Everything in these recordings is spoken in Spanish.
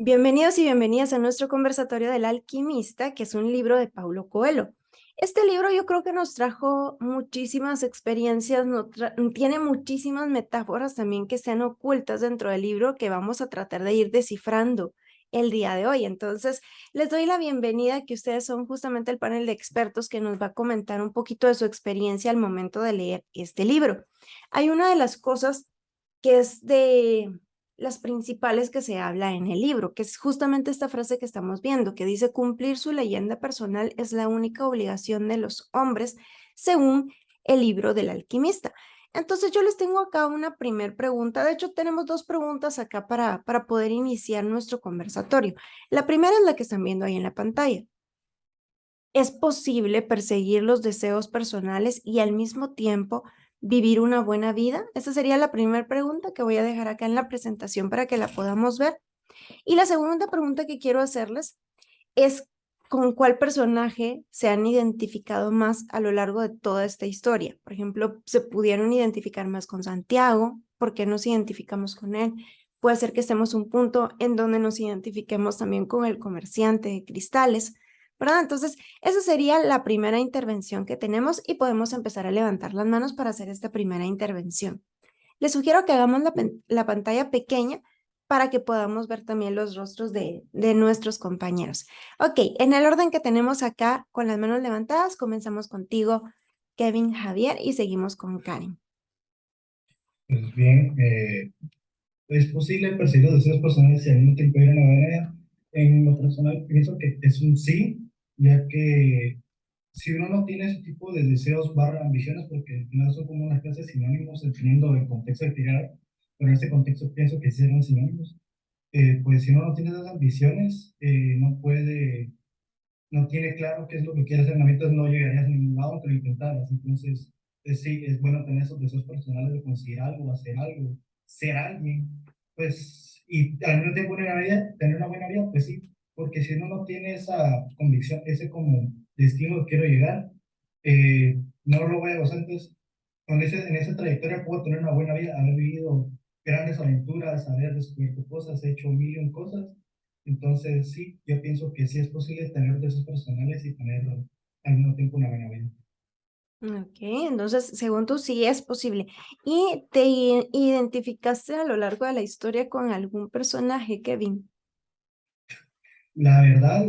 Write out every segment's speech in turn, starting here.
Bienvenidos y bienvenidas a nuestro conversatorio del alquimista, que es un libro de Paulo Coelho. Este libro yo creo que nos trajo muchísimas experiencias, tiene muchísimas metáforas también que están ocultas dentro del libro que vamos a tratar de ir descifrando el día de hoy. Entonces, les doy la bienvenida, que ustedes son justamente el panel de expertos que nos va a comentar un poquito de su experiencia al momento de leer este libro. Hay una de las cosas que es de las principales que se habla en el libro, que es justamente esta frase que estamos viendo, que dice: cumplir su leyenda personal es la única obligación de los hombres, según el libro del alquimista. Entonces yo les tengo acá una primer pregunta. De hecho, tenemos dos preguntas acá para poder iniciar nuestro conversatorio. La primera es la que están viendo ahí en la pantalla. ¿Es posible perseguir los deseos personales y al mismo tiempo vivir una buena vida? Esa sería la primera pregunta que voy a dejar acá en la presentación para que la podamos ver. Y la segunda pregunta que quiero hacerles es: ¿con cuál personaje se han identificado más a lo largo de toda esta historia? Por ejemplo, ¿se pudieron identificar más con Santiago? ¿Por qué nos identificamos con él? Puede ser que estemos un punto en donde nos identifiquemos también con el comerciante de cristales, ¿verdad? Entonces, esa sería la primera intervención que tenemos y podemos empezar a levantar las manos para hacer esta primera intervención. Les sugiero que hagamos la pantalla pequeña para que podamos ver también los rostros de nuestros compañeros. Ok, en el orden que tenemos acá, con las manos levantadas, comenzamos contigo, Kevin, Javier, y seguimos con Karen. Pues bien, es posible perseguir los deseos personales y al mismo tiempo ir a una manera. En lo personal, pienso que es un sí, ya que si uno no tiene ese tipo de deseos barra ambiciones, porque no son como unas clases sinónimos, dependiendo del contexto de tirar, pero en este contexto pienso que sí eran sinónimos, pues si uno no tiene esas ambiciones, no tiene claro qué es lo que quiere hacer en la vida, entonces no llegarías a ningún lado aunque lo intentaras. Entonces, sí, es bueno tener esos deseos personales de conseguir algo, hacer algo, ser alguien, pues, y al mismo tiempo tener una buena vida, pues sí, porque si uno no tiene esa convicción, ese como destino que quiero llegar, no lo veo. O sea, entonces, en esa trayectoria puedo tener una buena vida, haber vivido grandes aventuras, haber descubierto cosas, hecho mil y un cosas. Entonces, sí, yo pienso que sí es posible tener deseos personales y tener al mismo tiempo una buena vida. Ok, entonces, según tú, sí es posible. ¿Y te identificaste a lo largo de la historia con algún personaje, Kevin? La verdad,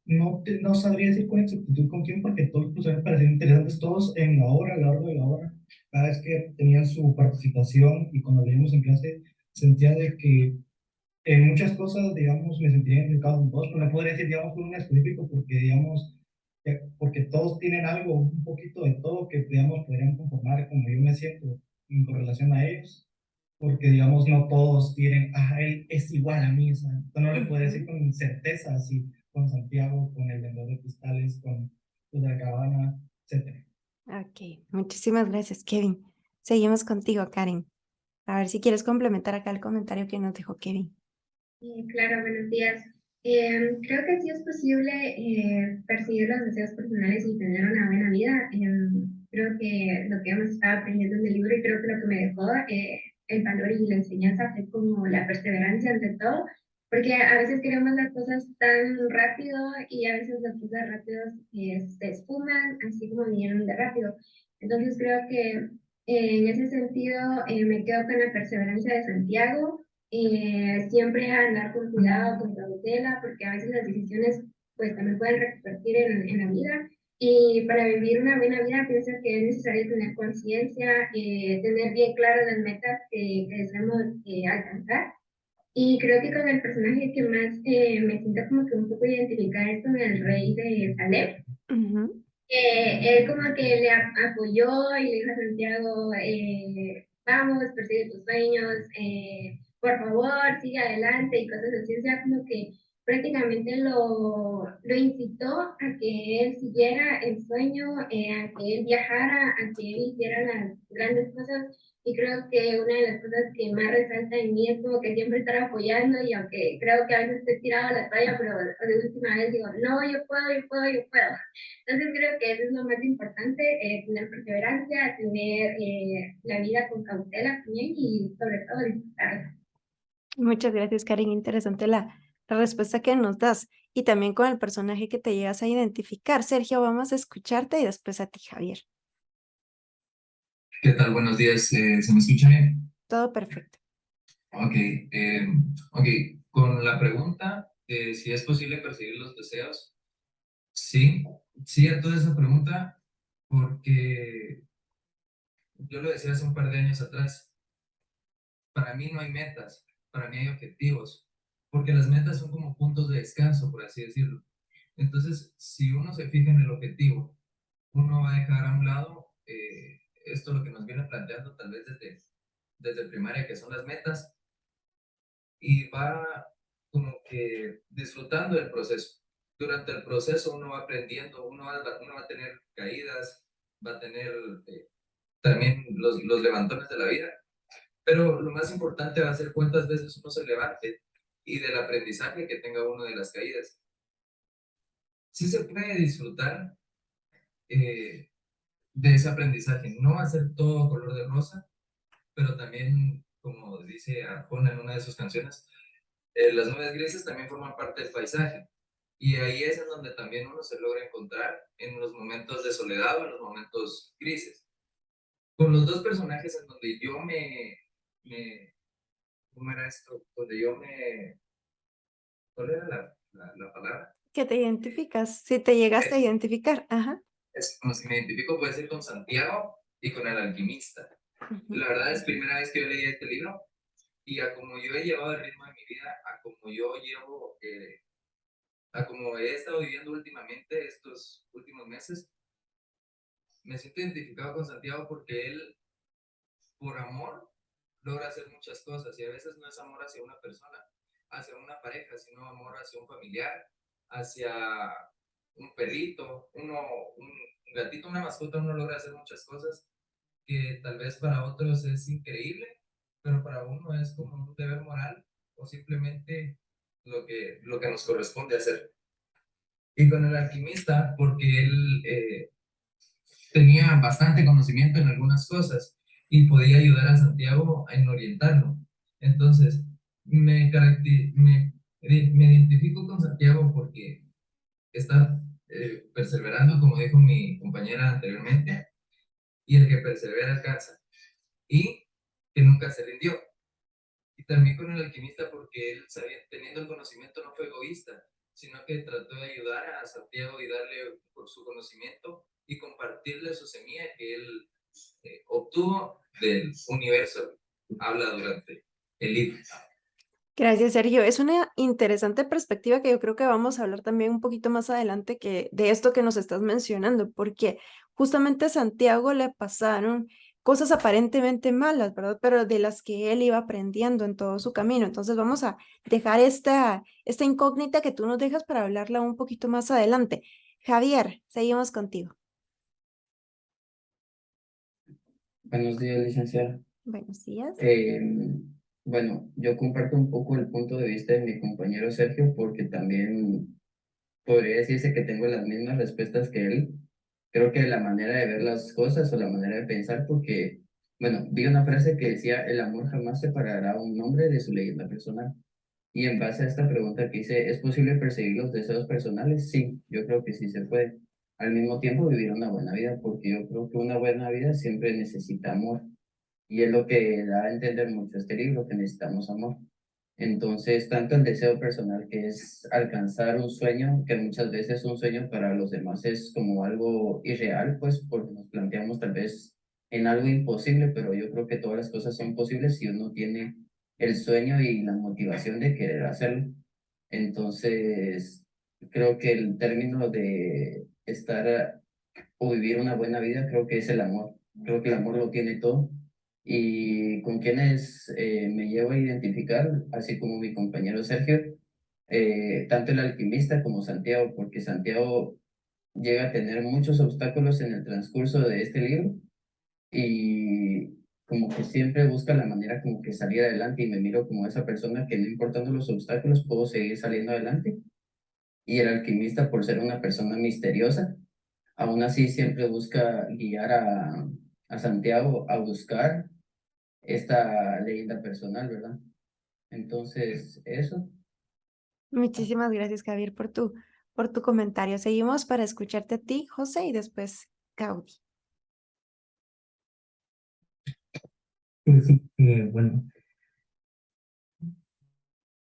no sabría decir con exactitud con quién, porque todos los personajes parecían interesantes, todos en la obra, a lo largo de la obra. Cada vez que tenían su participación y cuando leíamos en clase, sentía de que en muchas cosas, digamos, me sentía identificado con todos, pero no podría decir, digamos, con un específico, porque, digamos, porque todos tienen algo, un poquito de todo que, digamos, podrían conformar como yo me siento con relación a ellos, porque, digamos, no todos tienen, él es igual a mí. O sea, no le puedo decir Ujú. con certeza, así, con Santiago, con el vendedor de cristales, con los de la cabana, etcétera. Ok, muchísimas gracias, Kevin. Seguimos contigo, Karen. A ver si quieres complementar acá el comentario que nos dejó Kevin. Claro, buenos días. Creo que sí es posible perseguir los deseos personales y tener una buena vida. Creo que lo que hemos estado aprendiendo en el libro y creo que lo que me dejó el valor y la enseñanza fue como la perseverancia ante todo, porque a veces queremos las cosas tan rápido y a veces las cosas rápidas se esfuman, así como vinieron de rápido. Entonces creo que en ese sentido me quedo con la perseverancia de Santiago, siempre andar con cuidado, con cautela, porque a veces las decisiones pues también pueden repercutir en la vida. Y para vivir una buena vida pienso que es necesario tener conciencia, tener bien claras las metas que deseamos alcanzar. Y creo que con el personaje que más me siento como que un poco identificada es con el rey de Salem. Ujú. Él como que le apoyó y le dijo a Santiago, vamos, persigue tus sueños, por favor, sigue adelante y cosas así. O sea, como que prácticamente lo incitó a que él siguiera el sueño, a que él viajara, a que él hiciera las grandes cosas. Y creo que una de las cosas que más resalta en mí es como que siempre estar apoyando y aunque creo que a veces he tirado a la toalla, pero de última vez digo, no, yo puedo, yo puedo, yo puedo. Entonces creo que eso es lo más importante, tener perseverancia, tener la vida con cautela también y sobre todo disfrutarla. Muchas gracias, Karen. Interesante la la respuesta que nos das y también con el personaje que te llegas a identificar. Sergio, vamos a escucharte y después a ti, Javier. ¿Qué tal? Buenos días. ¿Se me escucha bien? Todo perfecto. Ok. Ok. Con la pregunta de si es posible perseguir los deseos, sí, sí a toda esa pregunta, porque yo lo decía hace un par de años atrás, para mí no hay metas, para mí hay objetivos, porque las metas son como puntos de descanso, por así decirlo. Entonces, si uno se fija en el objetivo, uno va a dejar a un lado esto lo que nos viene planteando tal vez desde primaria, que son las metas, y va como que disfrutando del proceso. Durante el proceso uno va aprendiendo, uno va a tener caídas, va a tener también los levantones de la vida, pero lo más importante va a ser cuántas veces uno se levante y del aprendizaje que tenga uno de las caídas. Sí se puede disfrutar eh, de ese aprendizaje, no va a ser todo color de rosa, pero también, como dice Arjona en una de sus canciones, las nubes grises también forman parte del paisaje. Y ahí es en donde también uno se logra encontrar en los momentos de soledad o en los momentos grises. Con los dos personajes en donde yo ¿cómo era esto? Donde yo ¿cuál era la palabra? ¿Qué te identificas? Si te llegaste a Es, identificar, ajá. como si me identifico puede ser con Santiago y con el alquimista. Ujú. La verdad es primera vez que yo leí este libro y a como yo he llevado el ritmo de mi vida, a como yo llevo a como he estado viviendo últimamente estos últimos meses, me siento identificado con Santiago porque él, por amor, logra hacer muchas cosas y a veces no es amor hacia una persona, hacia una pareja, sino amor hacia un familiar, hacia un perrito, un gatito, una mascota, uno logra hacer muchas cosas que tal vez para otros es increíble, pero para uno es como un deber moral o simplemente lo que nos corresponde hacer. Y con el alquimista, porque él tenía bastante conocimiento en algunas cosas y podía ayudar a Santiago en orientarlo. Entonces, me identifico con Santiago porque está perseverando, como dijo mi compañera anteriormente, y el que persevera alcanza, y que nunca se rindió. Y también con el alquimista porque él, teniendo el conocimiento, no fue egoísta, sino que trató de ayudar a Santiago y darle por su conocimiento y compartirle su semilla que él obtuvo del universo. Habla durante el libro. Gracias, Sergio. Es una interesante perspectiva que yo creo que vamos a hablar también un poquito más adelante que de esto que nos estás mencionando, porque justamente a Santiago le pasaron cosas aparentemente malas, ¿verdad? Pero de las que él iba aprendiendo en todo su camino. Entonces vamos a dejar esta incógnita que tú nos dejas para hablarla un poquito más adelante. Javier, seguimos contigo. Buenos días, licenciada. Buenos días. Eh, bueno, yo comparto un poco el punto de vista de mi compañero Sergio porque también podría decirse que tengo las mismas respuestas que él. Creo que la manera de ver las cosas o la manera de pensar, porque, bueno, vi una frase que decía, el amor jamás separará a un hombre de su leyenda personal. Y en base a esta pregunta que hice, ¿es posible perseguir los deseos personales? Sí, yo creo que sí se puede. Al mismo tiempo vivir una buena vida, porque yo creo que una buena vida siempre necesita amor. Y es lo que da a entender mucho este libro, que necesitamos amor. Entonces, tanto el deseo personal, que es alcanzar un sueño, que muchas veces un sueño para los demás es como algo irreal, pues porque nos planteamos tal vez en algo imposible, pero yo creo que todas las cosas son posibles si uno tiene el sueño y la motivación de querer hacerlo. Entonces, creo que el término de estar o vivir una buena vida, creo que es el amor. Creo que el amor lo tiene todo. Y con quienes me llevo a identificar, así como mi compañero Sergio, tanto el alquimista como Santiago, porque Santiago llega a tener muchos obstáculos en el transcurso de este libro y como que siempre busca la manera como que salir adelante y me miro como esa persona que no importando los obstáculos puedo seguir saliendo adelante. Y el alquimista por ser una persona misteriosa, aún así siempre busca guiar a Santiago a buscar esta leyenda personal, ¿verdad? Entonces, eso. Muchísimas gracias, Javier, por tu comentario. Seguimos para escucharte a ti, José, y después Gaudí. Sí, bueno,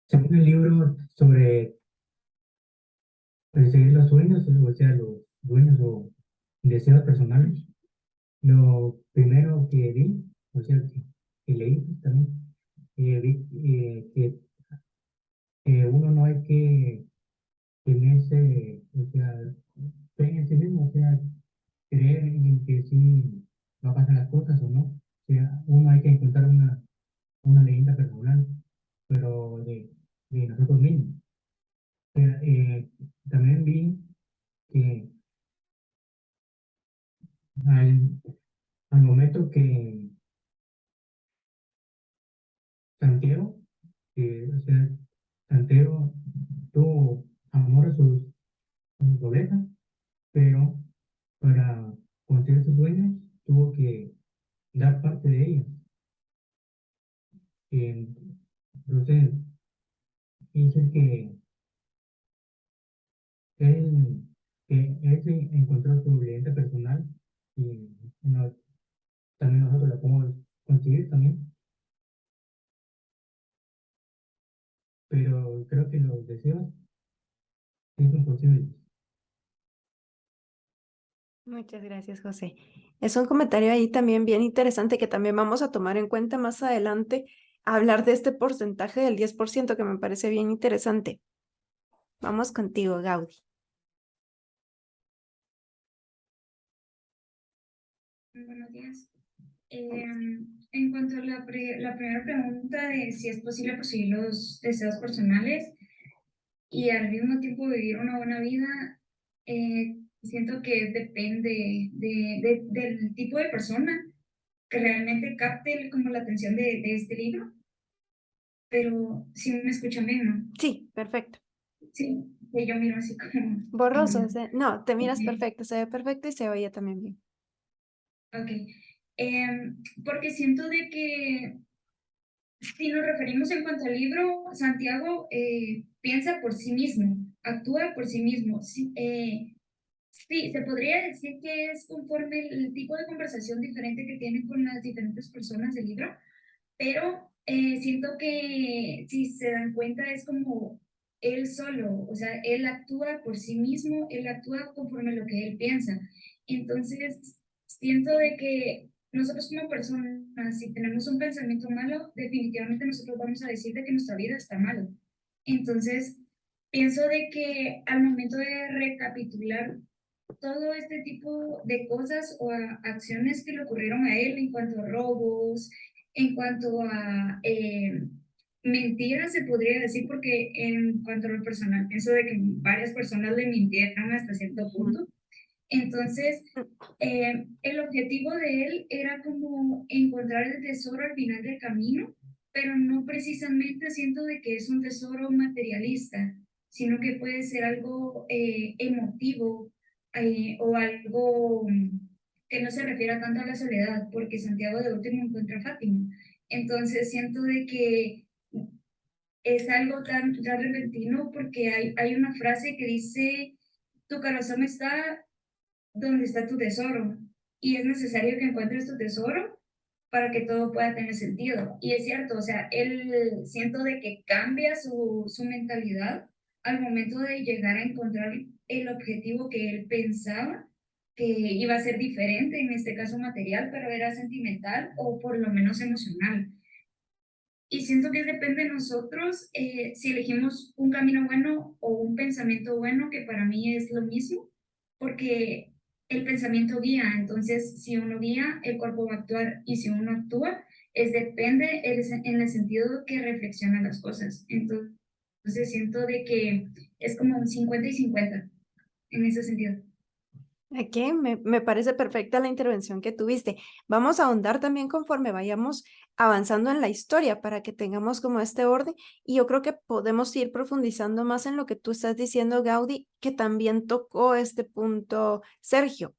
según el libro sobre perseguir los sueños, o sea, los sueños o deseos personales, lo primero que vi, o sea, que leí también, vi que uno no hay que tenerse, o sea, fe en sí mismo, o sea, creer en que sí va a pasar las cosas o no. O sea, uno hay que encontrar una leyenda personal, pero de nosotros mismos. O sea, también vi que al, al momento que Santiago, o sea, Santiago tuvo amor a sus ovejas, pero para conseguir sus sueños tuvo que dar parte de ellas. Entonces, dice él, él se encontró su leyenda personal y no, también nosotros la podemos conseguir también, pero creo que los deseos sí son posibles. Muchas gracias, José. Es un comentario ahí también bien interesante que también vamos a tomar en cuenta más adelante, hablar de este porcentaje del 10% que me parece bien interesante. Vamos contigo, Gaudí. Buenos días. En cuanto a la primera pregunta de si es posible perseguir los deseos personales y al mismo tiempo vivir una buena vida, siento que depende del tipo de persona que realmente capte como la atención de este libro, pero si me escuchan bien, ¿no? Sí, perfecto. Sí, que yo miro así como... Borroso, no, te miras Ok. perfecto, se ve perfecto y se oye también bien. Ok. Porque siento de que si nos referimos en cuanto al libro, Santiago piensa por sí mismo, actúa por sí mismo. Sí, sí, se podría decir que es conforme el tipo de conversación diferente que tiene con las diferentes personas del libro, pero siento que si se dan cuenta es como él solo, o sea, él actúa por sí mismo, él actúa conforme lo que él piensa. Entonces, siento de que nosotros como personas, si tenemos un pensamiento malo, definitivamente nosotros vamos a decir de que nuestra vida está mal. Entonces, pienso de que al momento de recapitular todo este tipo de cosas o acciones que le ocurrieron a él en cuanto a robos, en cuanto a mentiras, se podría decir, porque en cuanto a lo personal, pienso de que varias personas le mintieron hasta cierto punto. Entonces, el objetivo de él era como encontrar el tesoro al final del camino, pero no precisamente siento de que es un tesoro materialista, sino que puede ser algo emotivo o algo que no se refiera tanto a la soledad, porque Santiago de último encuentra a Fátima. Entonces siento de que es algo tan repentino porque hay una frase que dice, tu corazón está donde está tu tesoro y es necesario que encuentres tu tesoro para que todo pueda tener sentido. Y es cierto, o sea, él siento de que cambia su mentalidad al momento de llegar a encontrar el objetivo que él pensaba que iba a ser diferente, en este caso material, pero era sentimental o por lo menos emocional. Y siento que depende de nosotros si elegimos un camino bueno o un pensamiento bueno, que para mí es lo mismo, porque el pensamiento guía, entonces si uno guía, el cuerpo va a actuar, y si uno actúa, depende en el sentido que reflexiona las cosas. Entonces siento de que es como un 50 y 50 en ese sentido. Aquí me parece perfecta la intervención que tuviste. Vamos a ahondar también conforme vayamos avanzando en la historia para que tengamos como este orden y yo creo que podemos ir profundizando más en lo que tú estás diciendo, Gaudí, que también tocó este punto Sergio.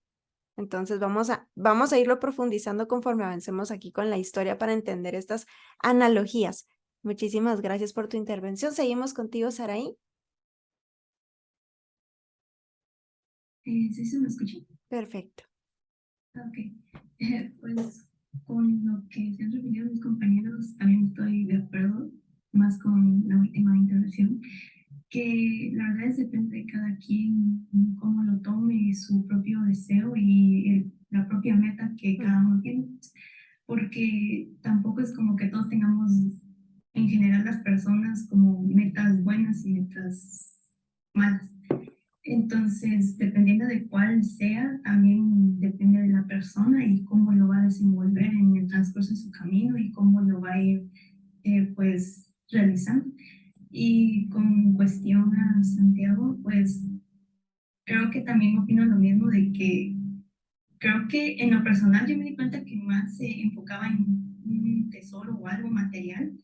Entonces vamos a irlo profundizando conforme avancemos aquí con la historia para entender estas analogías. Muchísimas gracias por tu intervención. Seguimos contigo, Saraí. ¿Sí se me escucha? Perfecto. Ok. Pues con lo que se han referido mis compañeros, también estoy de acuerdo, más con la última intervención, que la verdad es depende de cada quien cómo lo tome, su propio deseo y la propia meta que cada uno tiene, porque tampoco es como que todos tengamos, en general, las personas como metas buenas y metas malas. Entonces, dependiendo de cuál sea, también depende de la persona y cómo lo va a desenvolver en el transcurso de su camino y cómo lo va a ir, pues, realizando. Y con cuestión a Santiago, pues, creo que también opino lo mismo de que creo que en lo personal yo me di cuenta que más se enfocaba en un tesoro o algo material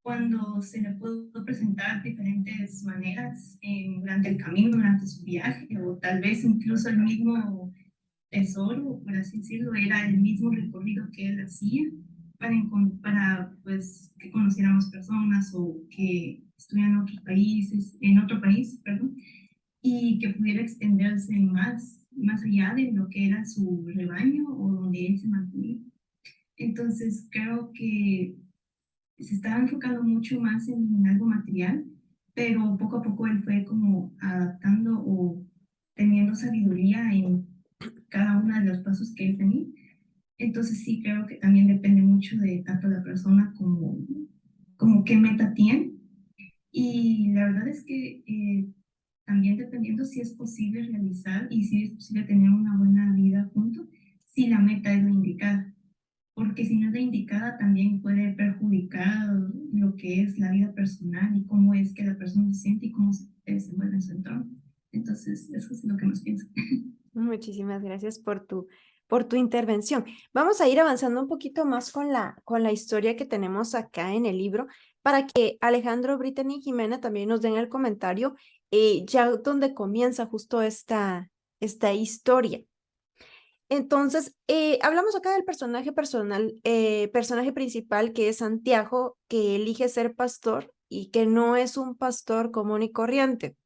cuando se le pudo presentar diferentes maneras durante el camino, durante su viaje, o tal vez incluso el mismo tesoro, por así decirlo, era el mismo recorrido que él hacía para pues, que conociéramos personas o que estuvieran en otros países, en otro país, perdón, y que pudiera extenderse más allá de lo que era su rebaño o donde él se mantenía. Entonces, creo que se estaba enfocando mucho más en algo material, pero poco a poco él fue como adaptando o teniendo sabiduría en cada uno de los pasos que él tenía. Entonces sí creo que también depende mucho de tanto la persona como qué meta tiene. Y la verdad es que también dependiendo si es posible realizar y si es posible tener una buena vida juntos, si la meta es la indicada, porque si no es la indicada también puede perjudicar lo que es la vida personal y cómo es que la persona se siente y cómo se desenvuelve en su entorno. Entonces, eso es lo que más pienso. Muchísimas gracias por tu intervención. Vamos a ir avanzando un poquito más con la historia que tenemos acá en el libro para que Alejandro, Brittany y Jimena también nos den el comentario ya donde comienza justo esta historia. Entonces, hablamos acá del personaje principal que es Santiago, que elige ser pastor y que no es un pastor común y corriente.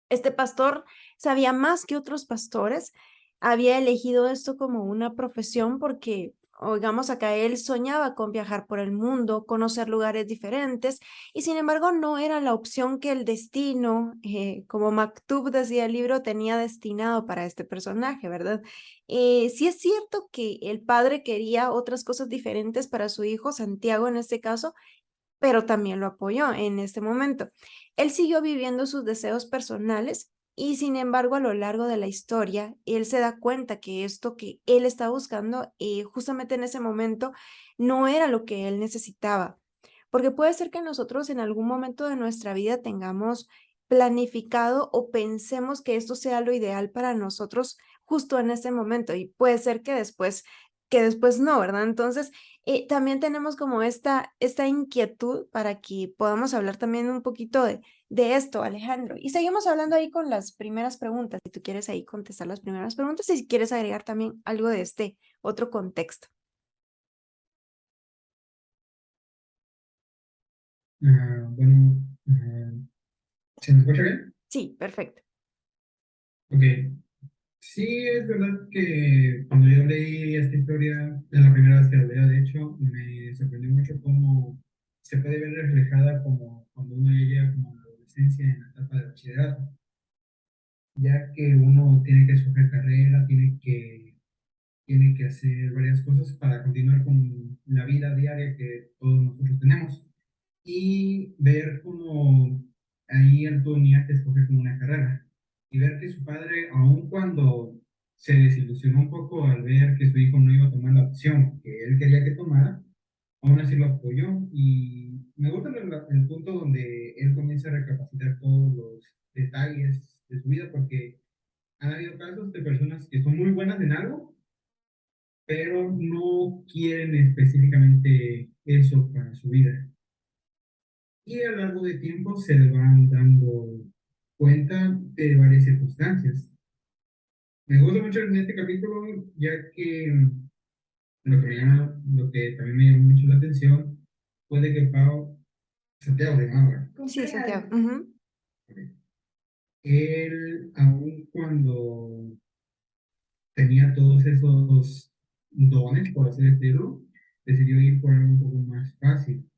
Este pastor sabía más que otros pastores, había elegido esto como una profesión porque, oigamos acá, él soñaba con viajar por el mundo, conocer lugares diferentes, y sin embargo no era la opción que el destino, como Maktub decía el libro, tenía destinado para este personaje, ¿verdad? Sí es cierto que el padre quería otras cosas diferentes para su hijo, Santiago en este caso, pero también lo apoyó en este momento. Él siguió viviendo sus deseos personales y sin embargo a lo largo de la historia, él se da cuenta que esto que él está buscando justamente en ese momento no era lo que él necesitaba. Porque puede ser que nosotros en algún momento de nuestra vida tengamos planificado o pensemos que esto sea lo ideal para nosotros justo en ese momento y puede ser que después no, ¿verdad? Entonces, también tenemos como esta inquietud para que podamos hablar también un poquito de esto, Alejandro. Y seguimos hablando ahí con las primeras preguntas, si tú quieres ahí contestar las primeras preguntas y si quieres agregar también algo de este otro contexto. Bueno, ¿se me escucha bien? Sí, perfecto. Ok. Sí, es verdad que cuando yo leí esta historia, es la primera vez que la leía, de hecho, me sorprendió mucho cómo se puede ver reflejada como cuando uno ya llega como a la adolescencia en la etapa de bachillerato, ya que uno tiene que escoger carrera, tiene que hacer varias cosas para continuar con la vida diaria que todos nosotros tenemos y ver cómo ahí él tenía que escoger como una carrera y ver que su padre, aun cuando se desilusionó un poco al ver que su hijo no iba a tomar la opción que él quería que tomara, aún así lo apoyó y me gusta el punto donde él comienza a recapacitar todos los detalles de su vida porque han habido casos de personas que son muy buenas en algo, pero no quieren específicamente eso para su vida. Y a lo largo de tiempo se le van dando cuenta de varias circunstancias. Me gusta mucho en este capítulo, ya que lo que también me llamó mucho la atención fue de que Pau, Santiago se llamaba, Sí, Santiago. ¿verdad? él, aun cuando tenía todos esos dones, por así decirlo, decidió ir por algo un poco más fácil,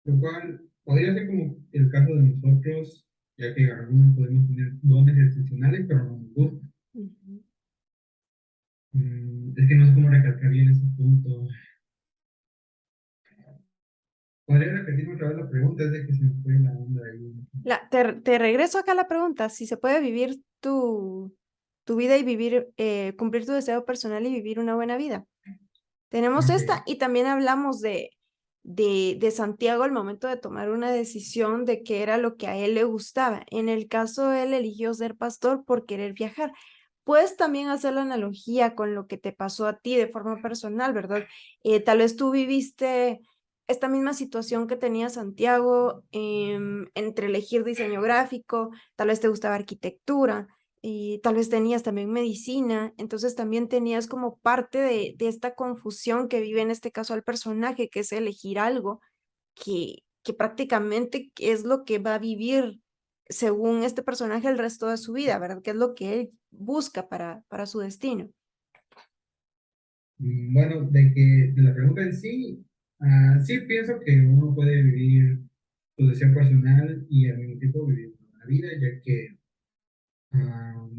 lo cual podría ser como el caso de nosotros, ya que algunos podemos tener dones excepcionales, pero no nos gusta. Ujú. Es que no sé cómo recalcar bien ese punto. ¿Podría repetirme otra vez la pregunta? Es de que se me fue la onda ahí. Te regreso acá a la pregunta, si se puede vivir tu vida y vivir, cumplir tu deseo personal y vivir una buena vida. Tenemos Ok. esta y también hablamos de Santiago al momento de tomar una decisión de qué era lo que a él le gustaba. En el caso, él eligió ser pastor por querer viajar. Puedes también hacer la analogía con lo que te pasó a ti de forma personal, ¿verdad? Tal vez tú viviste esta misma situación que tenía Santiago, entre elegir diseño gráfico, tal vez te gustaba arquitectura y tal vez tenías también medicina, entonces también tenías como parte de esta confusión que vive en este caso al personaje, que es elegir algo que prácticamente es lo que va a vivir según este personaje el resto de su vida, ¿verdad? Que es lo que él busca para su destino. Bueno, de la pregunta en sí, sí pienso que uno puede vivir su deseo personal y al mismo tiempo vivir una buena vida, ya que ah,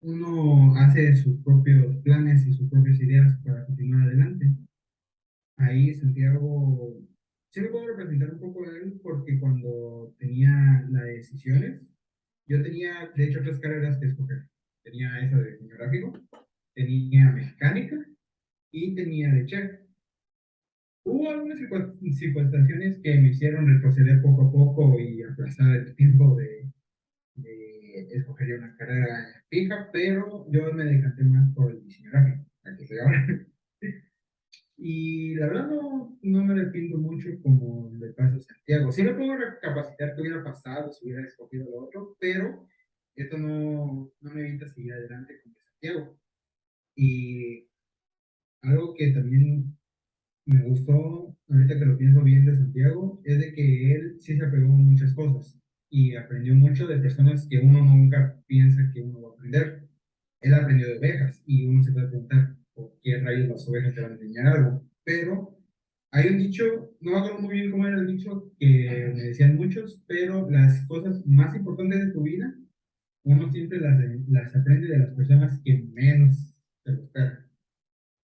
uno hace sus propios planes y sus propias ideas para continuar adelante. Ahí Santiago, sí me puedo representar un poco a él porque cuando tenía las decisiones, yo tenía de hecho tres carreras que escoger. Tenía esa de diseño gráfico, tenía mecánica y tenía de chef. Hubo algunas circunstancias que me hicieron retroceder poco a poco y aplazar el tiempo de escoger ya una carrera fija, pero yo me decanté más por el diseño gráfico, aquí estoy ahora. Y la verdad no me arrepiento mucho como le pasa a Santiago. Sí me puedo recapacitar qué hubiera pasado si hubiera escogido lo otro, pero esto no me evita seguir adelante con Santiago. Y algo que también me gustó, ahorita que lo pienso bien de Santiago, es de que él sí se apegó a muchas cosas y aprendió mucho de personas que uno nunca piensa que uno va a aprender. Él aprendió de ovejas y uno se puede preguntar por qué rayos las ovejas te van a enseñar algo. Pero hay un dicho, no me acuerdo muy bien cómo era el dicho que me decían muchos, pero las cosas más importantes de tu vida, uno siempre las aprende de las personas que menos te lo esperan.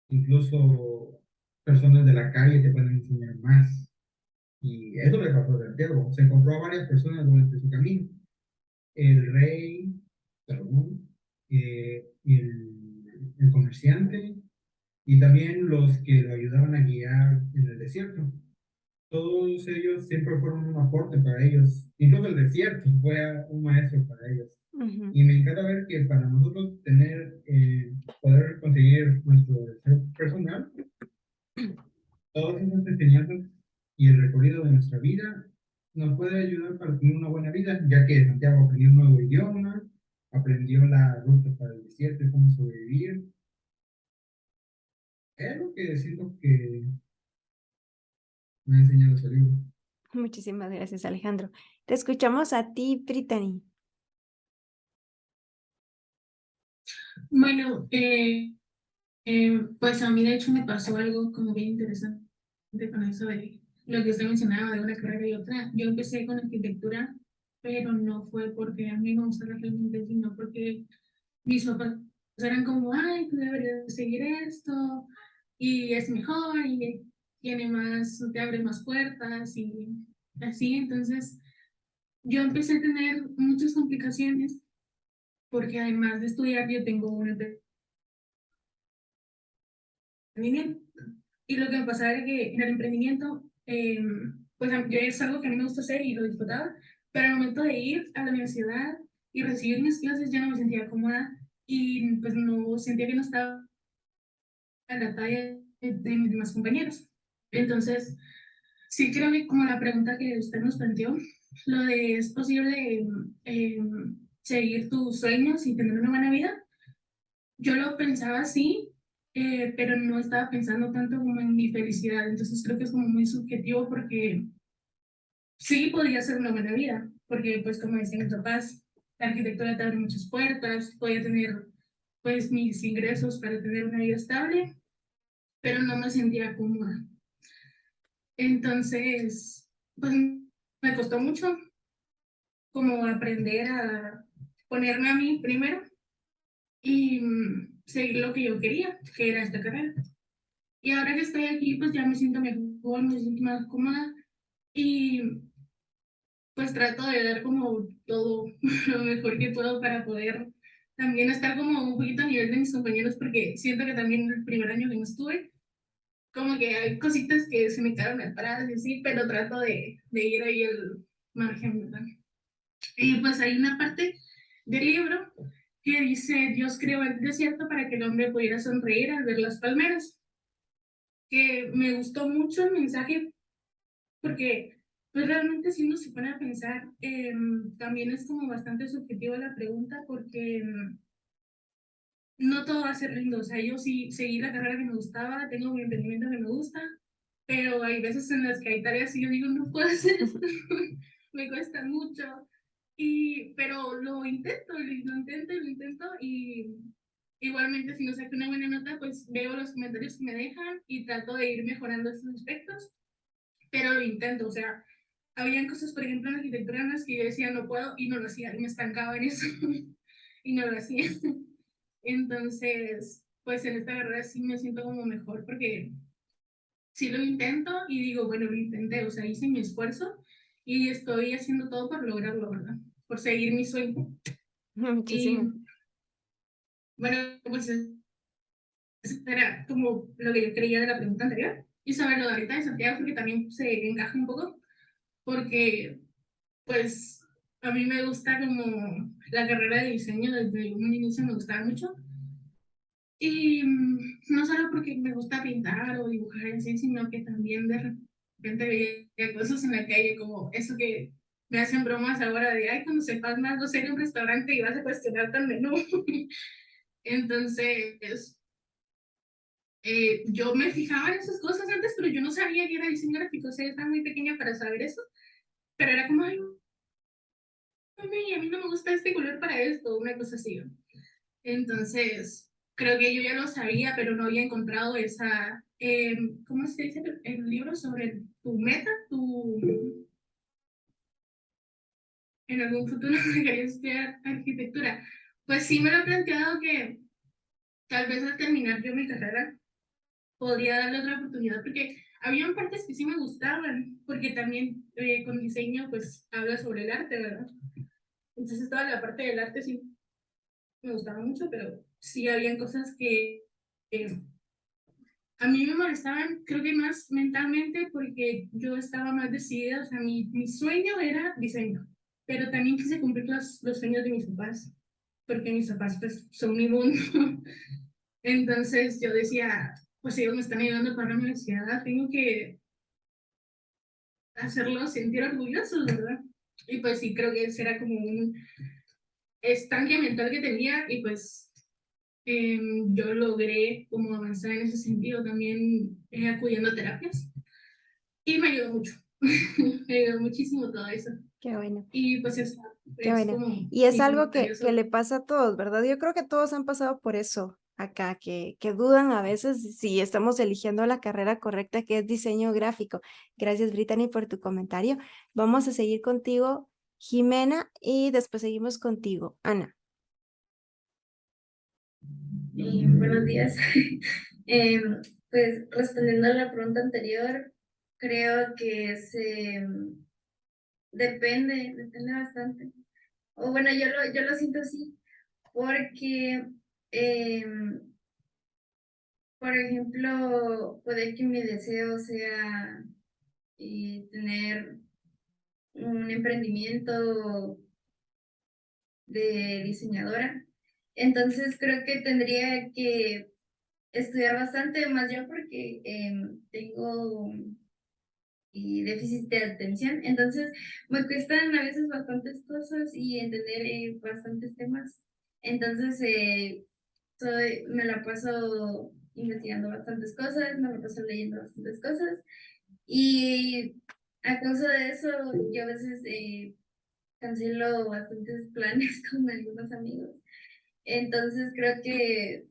Incluso personas de la calle te pueden enseñar más. Y eso le pasó a Santiago. Se encontró a varias personas durante su camino. El rey, perdón, el comerciante y también los que lo ayudaban a guiar en el desierto. Todos ellos siempre fueron un aporte para ellos. Incluso el desierto fue un maestro para ellos. Ujú. Y me encanta ver que para nosotros poder conseguir nuestro deseo personal, todas esas enseñanzas y el recorrido de nuestra vida nos puede ayudar para tener una buena vida, ya que Santiago aprendió un nuevo idioma, aprendió la ruta para el desierto y cómo sobrevivir. Es algo que siento que me ha enseñado ese libro. Muchísimas gracias, Alejandro. Te escuchamos a ti, Brittany. Bueno, pues a mí de hecho me pasó algo como bien interesante con eso de lo que usted mencionaba de una carrera y otra. Yo empecé con arquitectura, pero no fue porque a mí me gustara realmente, sino porque mis papás eran como, ay, tú deberías seguir esto y es mejor y tiene más, te abre más puertas y así. Entonces yo empecé a tener muchas complicaciones porque además de estudiar yo tengo un emprendimiento. Y lo que me pasaba era que en el emprendimiento, pues yo es algo que a mí me gusta hacer y lo disfrutaba, pero al momento de ir a la universidad y recibir mis clases yo no me sentía cómoda y pues no sentía que no estaba a la talla de mis demás compañeros. Entonces, sí creo que como la pregunta que usted nos planteó, lo de es posible eh, seguir tus sueños y tener una buena vida, yo lo pensaba así, pero no estaba pensando tanto como en mi felicidad. Entonces creo que es como muy subjetivo porque sí podría ser una buena vida, porque pues como decían mis papás, la arquitectura te abre muchas puertas, podía tener pues mis ingresos para tener una vida estable, pero no me sentía cómoda. Entonces, pues me costó mucho como aprender a ponerme a mí primero y seguir lo que yo quería, que era esta carrera. Y ahora que estoy aquí, pues ya me siento mejor, me siento más cómoda y pues trato de dar como todo lo mejor que puedo para poder también estar como un poquito a nivel de mis compañeros, porque siento que también el primer año que no estuve, como que hay cositas que se me quedaron atrás y así, pero trato de ir ahí el margen, ¿verdad? Y pues hay una parte del libro que dice, Dios creó el desierto para que el hombre pudiera sonreír al ver las palmeras, que me gustó mucho el mensaje porque pues realmente si uno se pone a pensar, también es como bastante subjetiva la pregunta porque no todo va a ser lindo, o sea, yo sí seguí la carrera que me gustaba, tengo mi emprendimiento que me gusta, pero hay veces en las que hay tareas y yo digo, no puedo hacer esto, me cuesta mucho, pero lo intento y igualmente si no saco una buena nota, pues veo los comentarios que me dejan y trato de ir mejorando esos aspectos, pero lo intento, o sea, habían cosas, por ejemplo, en arquitectura en las que yo decía no puedo y no lo hacía, y me estancaba en eso y no lo hacía. Entonces, pues en esta carrera sí me siento como mejor porque sí lo intento y digo, bueno, lo intenté, o sea, hice mi esfuerzo y estoy haciendo todo por lograrlo, ¿verdad? Por seguir mi sueño. Y Muchísimo. bueno, pues eso era como lo que yo creía de la pregunta anterior. Y sobre lo de ahorita de Santiago, porque también se encaja un poco, porque pues a mí me gusta como la carrera de diseño desde un inicio me gustaba mucho. Y no solo porque me gusta pintar o dibujar en sí, sino que también de repente veía cosas en la calle como eso que me hacen bromas ahora de, ay, cuando sepas más, no sé, un restaurante y vas a cuestionar el menú. Entonces, yo me fijaba en esas cosas antes, pero yo no sabía que era diseño gráfico, o sea, estaba muy pequeña para saber eso, pero era como, ay, mami, a mí no me gusta este color para esto, una cosa así. Entonces, creo que yo ya lo sabía, pero no había encontrado esa, ¿cómo se dice el libro sobre tu meta? En algún futuro querías estudiar arquitectura. Pues sí me lo he planteado que tal vez al terminar yo mi carrera podría darle otra oportunidad, porque había partes que sí me gustaban, porque también con diseño pues habla sobre el arte, ¿verdad? Entonces toda la parte del arte sí me gustaba mucho, pero sí habían cosas que a mí me molestaban, creo que más mentalmente, porque yo estaba más decidida, o sea, mi sueño era diseño, pero también quise cumplir los sueños de mis papás, porque mis papás pues son mi mundo. Entonces yo decía, pues ellos me están ayudando para la universidad, tengo que hacerlos sentir orgullosos, ¿verdad? Y pues sí, creo que ese era como un estanque mental que tenía y pues yo logré como avanzar en ese sentido también acudiendo a terapias y me ayudó mucho, me ayudó muchísimo todo eso. Qué bueno. Y pues eso Qué es bueno. como Y es mi algo comentario que sobre... le pasa a todos, ¿verdad? Yo creo que todos han pasado por eso acá, que dudan a veces si estamos eligiendo la carrera correcta, que es diseño gráfico. Gracias, Brittany, por tu comentario. Vamos a seguir contigo, Jimena, y después seguimos contigo, Ana. Buenos días. Pues respondiendo a la pregunta anterior, creo que depende bastante. O bueno, yo lo siento así, porque, por ejemplo, puede que mi deseo sea tener un emprendimiento de diseñadora. Entonces creo que tendría que estudiar bastante más yo porque tengo déficit de atención, entonces me cuestan a veces bastantes cosas y entender bastantes temas. Entonces me la paso investigando bastantes cosas, me la paso leyendo bastantes cosas y a causa de eso yo a veces cancelo bastantes planes con algunos amigos. Entonces creo que,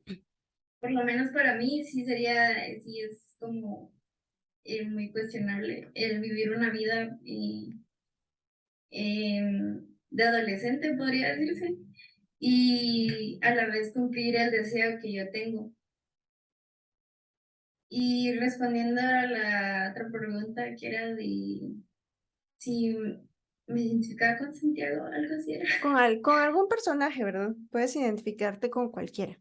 por lo menos para mí, sí es como muy cuestionable el vivir una vida de adolescente, podría decirse, y a la vez cumplir el deseo que yo tengo. Y respondiendo a la otra pregunta que era de si me identificaba con Santiago, algo así era. Con algún personaje, ¿verdad? Puedes identificarte con cualquiera.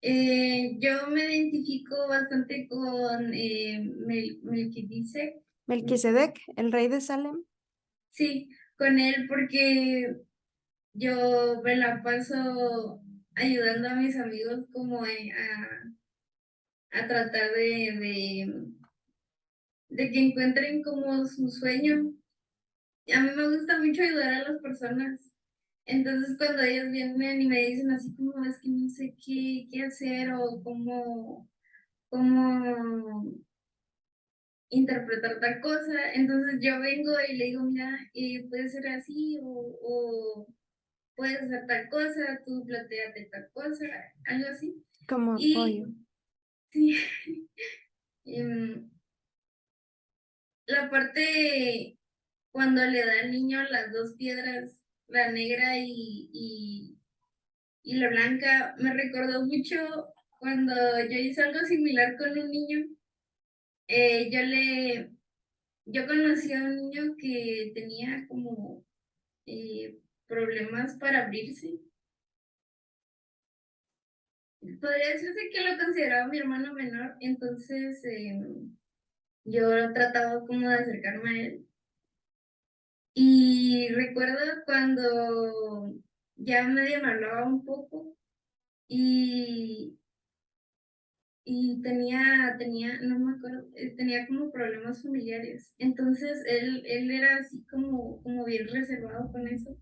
Yo me identifico bastante con Melquisedec. Melquisedec, el rey de Salem. Sí, con él porque yo me la paso ayudando a mis amigos como a tratar de que encuentren como su sueño. A mí me gusta mucho ayudar a las personas. Entonces cuando ellos vienen y me dicen así como es que no sé qué hacer o cómo interpretar tal cosa, entonces yo vengo y le digo, mira, puede ser así o puedes hacer tal cosa, tú planteate tal cosa, algo así. Como Y apoyo. sí, em, la parte cuando le da al niño las dos piedras, la negra y la blanca, me recordó mucho cuando yo hice algo similar con un niño. Yo conocí a un niño que tenía como problemas para abrirse. Podría decirse que lo consideraba mi hermano menor, entonces yo trataba como de acercarme a él. Y recuerdo cuando ya medio me hablaba un poco y, y no me acuerdo, tenía como problemas familiares. Entonces él era así como bien reservado con eso.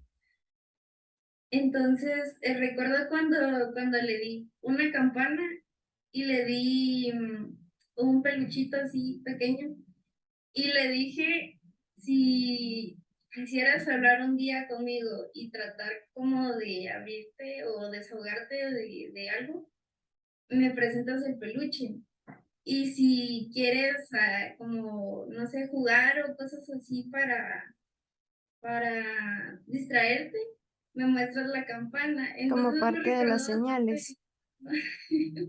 Entonces recuerdo cuando le di una campana y le di un peluchito así pequeño y le dije si quisieras hablar un día conmigo y tratar como de abrirte o desahogarte de algo, me presentas el peluche. Y si quieres como, no sé, jugar o cosas así para distraerte, me muestras la campana. Como Entonces me parte de las recordó bastante, señales. me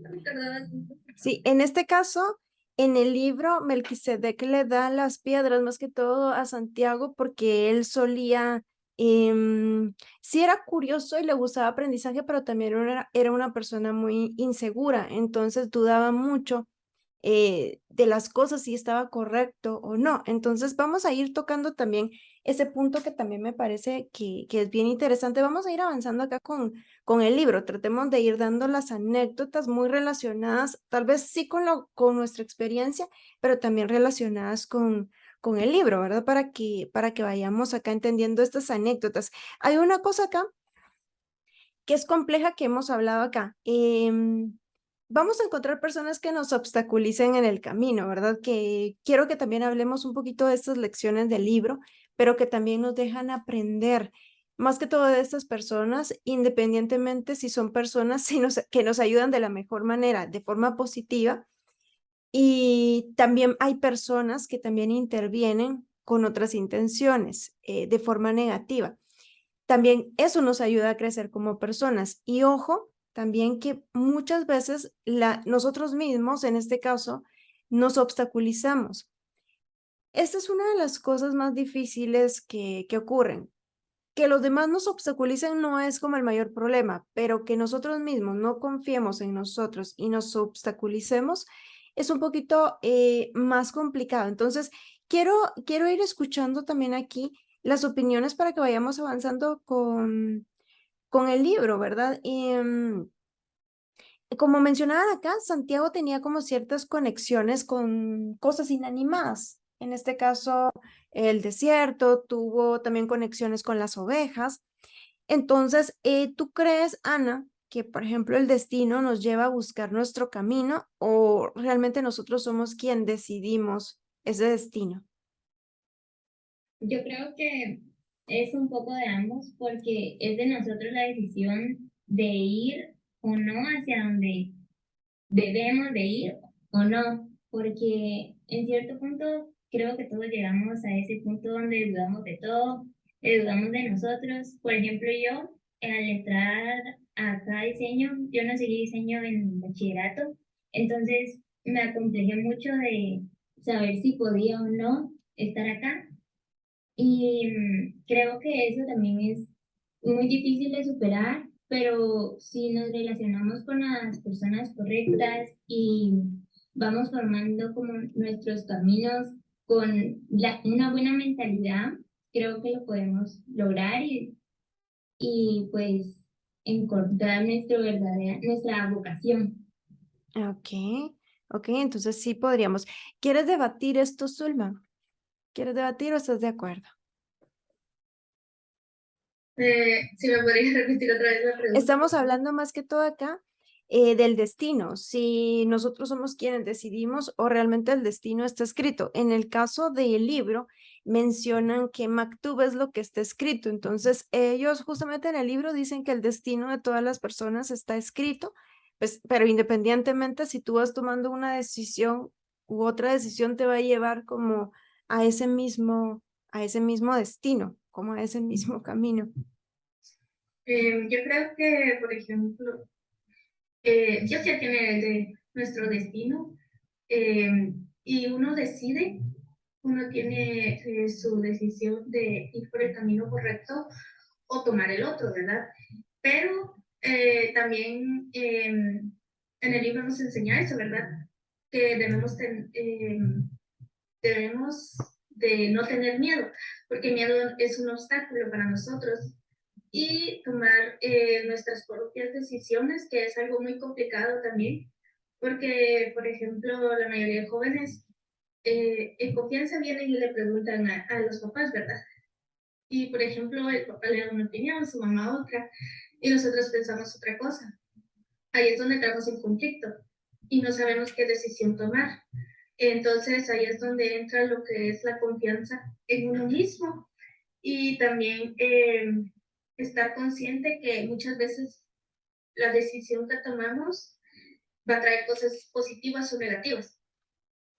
recordó bastante. Sí, en este caso, en el libro, Melquisedec le da las piedras más que todo a Santiago porque él solía, sí era curioso y le gustaba aprendizaje, pero también era una persona muy insegura, entonces dudaba mucho de las cosas si estaba correcto o no. Entonces vamos a ir tocando también ese punto que también me parece que es bien interesante. Vamos a ir avanzando acá con el libro. Tratemos de ir dando las anécdotas muy relacionadas, tal vez sí con nuestra experiencia, pero también relacionadas con el libro, ¿verdad? Para que vayamos acá entendiendo estas anécdotas. Hay una cosa acá que es compleja que hemos hablado acá. Vamos a encontrar personas que nos obstaculicen en el camino, ¿verdad? Que quiero que también hablemos un poquito de estas lecciones del libro, pero que también nos dejan aprender más que todo de estas personas, independientemente si son personas que nos ayudan de la mejor manera, de forma positiva. Y también hay personas que también intervienen con otras intenciones, de forma negativa. También eso nos ayuda a crecer como personas. Y ojo, también que muchas veces nosotros mismos, en este caso, nos obstaculizamos. Esta es una de las cosas más difíciles que ocurren. Que los demás nos obstaculicen no es como el mayor problema, pero que nosotros mismos no confiemos en nosotros y nos obstaculicemos es un poquito más complicado. Entonces, quiero ir escuchando también aquí las opiniones para que vayamos avanzando con el libro, ¿verdad? Y, como mencionaban acá, Santiago tenía como ciertas conexiones con cosas inanimadas. En este caso, el desierto, tuvo también conexiones con las ovejas. Entonces, ¿tú crees, Ana, que, por ejemplo, el destino nos lleva a buscar nuestro camino o realmente nosotros somos quien decidimos ese destino? Yo creo que es un poco de ambos porque es de nosotros la decisión de ir o no hacia donde debemos de ir o no, porque en cierto punto creo que todos llegamos a ese punto donde dudamos de todo, dudamos de nosotros. Por ejemplo, yo al entrar a cada diseño, yo no seguí diseño en bachillerato, entonces me acomplejé mucho de saber si podía o no estar acá. Y creo que eso también es muy difícil de superar, pero si nos relacionamos con las personas correctas y vamos formando como nuestros caminos con una buena mentalidad, creo que lo podemos lograr y pues encontrar nuestra vocación. Ok, ok, entonces sí podríamos. ¿Quieres debatir esto, Zulma? ¿Quieres debatir o estás de acuerdo? Si me podrías repetir otra vez la pregunta. Estamos hablando más que todo acá del destino, si nosotros somos quienes decidimos o realmente el destino está escrito. En el caso del libro, mencionan que Maktub es lo que está escrito. Entonces, ellos justamente en el libro dicen que el destino de todas las personas está escrito, pues, pero independientemente si tú vas tomando una decisión u otra decisión te va a llevar como a ese mismo destino, como a ese mismo camino. Yo creo que, por ejemplo, Dios ya tiene de nuestro destino y uno tiene su decisión de ir por el camino correcto o tomar el otro, ¿verdad? Pero también en el libro nos enseña eso, ¿verdad? Que debemos de no tener miedo, porque el miedo es un obstáculo para nosotros y tomar nuestras propias decisiones, que es algo muy complicado también, porque, por ejemplo, la mayoría de jóvenes en confianza vienen y le preguntan a los papás, ¿verdad? Y, por ejemplo, el papá le da una opinión, su mamá otra, y nosotros pensamos otra cosa. Ahí es donde entramos en conflicto y no sabemos qué decisión tomar. Entonces, ahí es donde entra lo que es la confianza en uno mismo y también estar consciente que muchas veces la decisión que tomamos va a traer cosas positivas o negativas,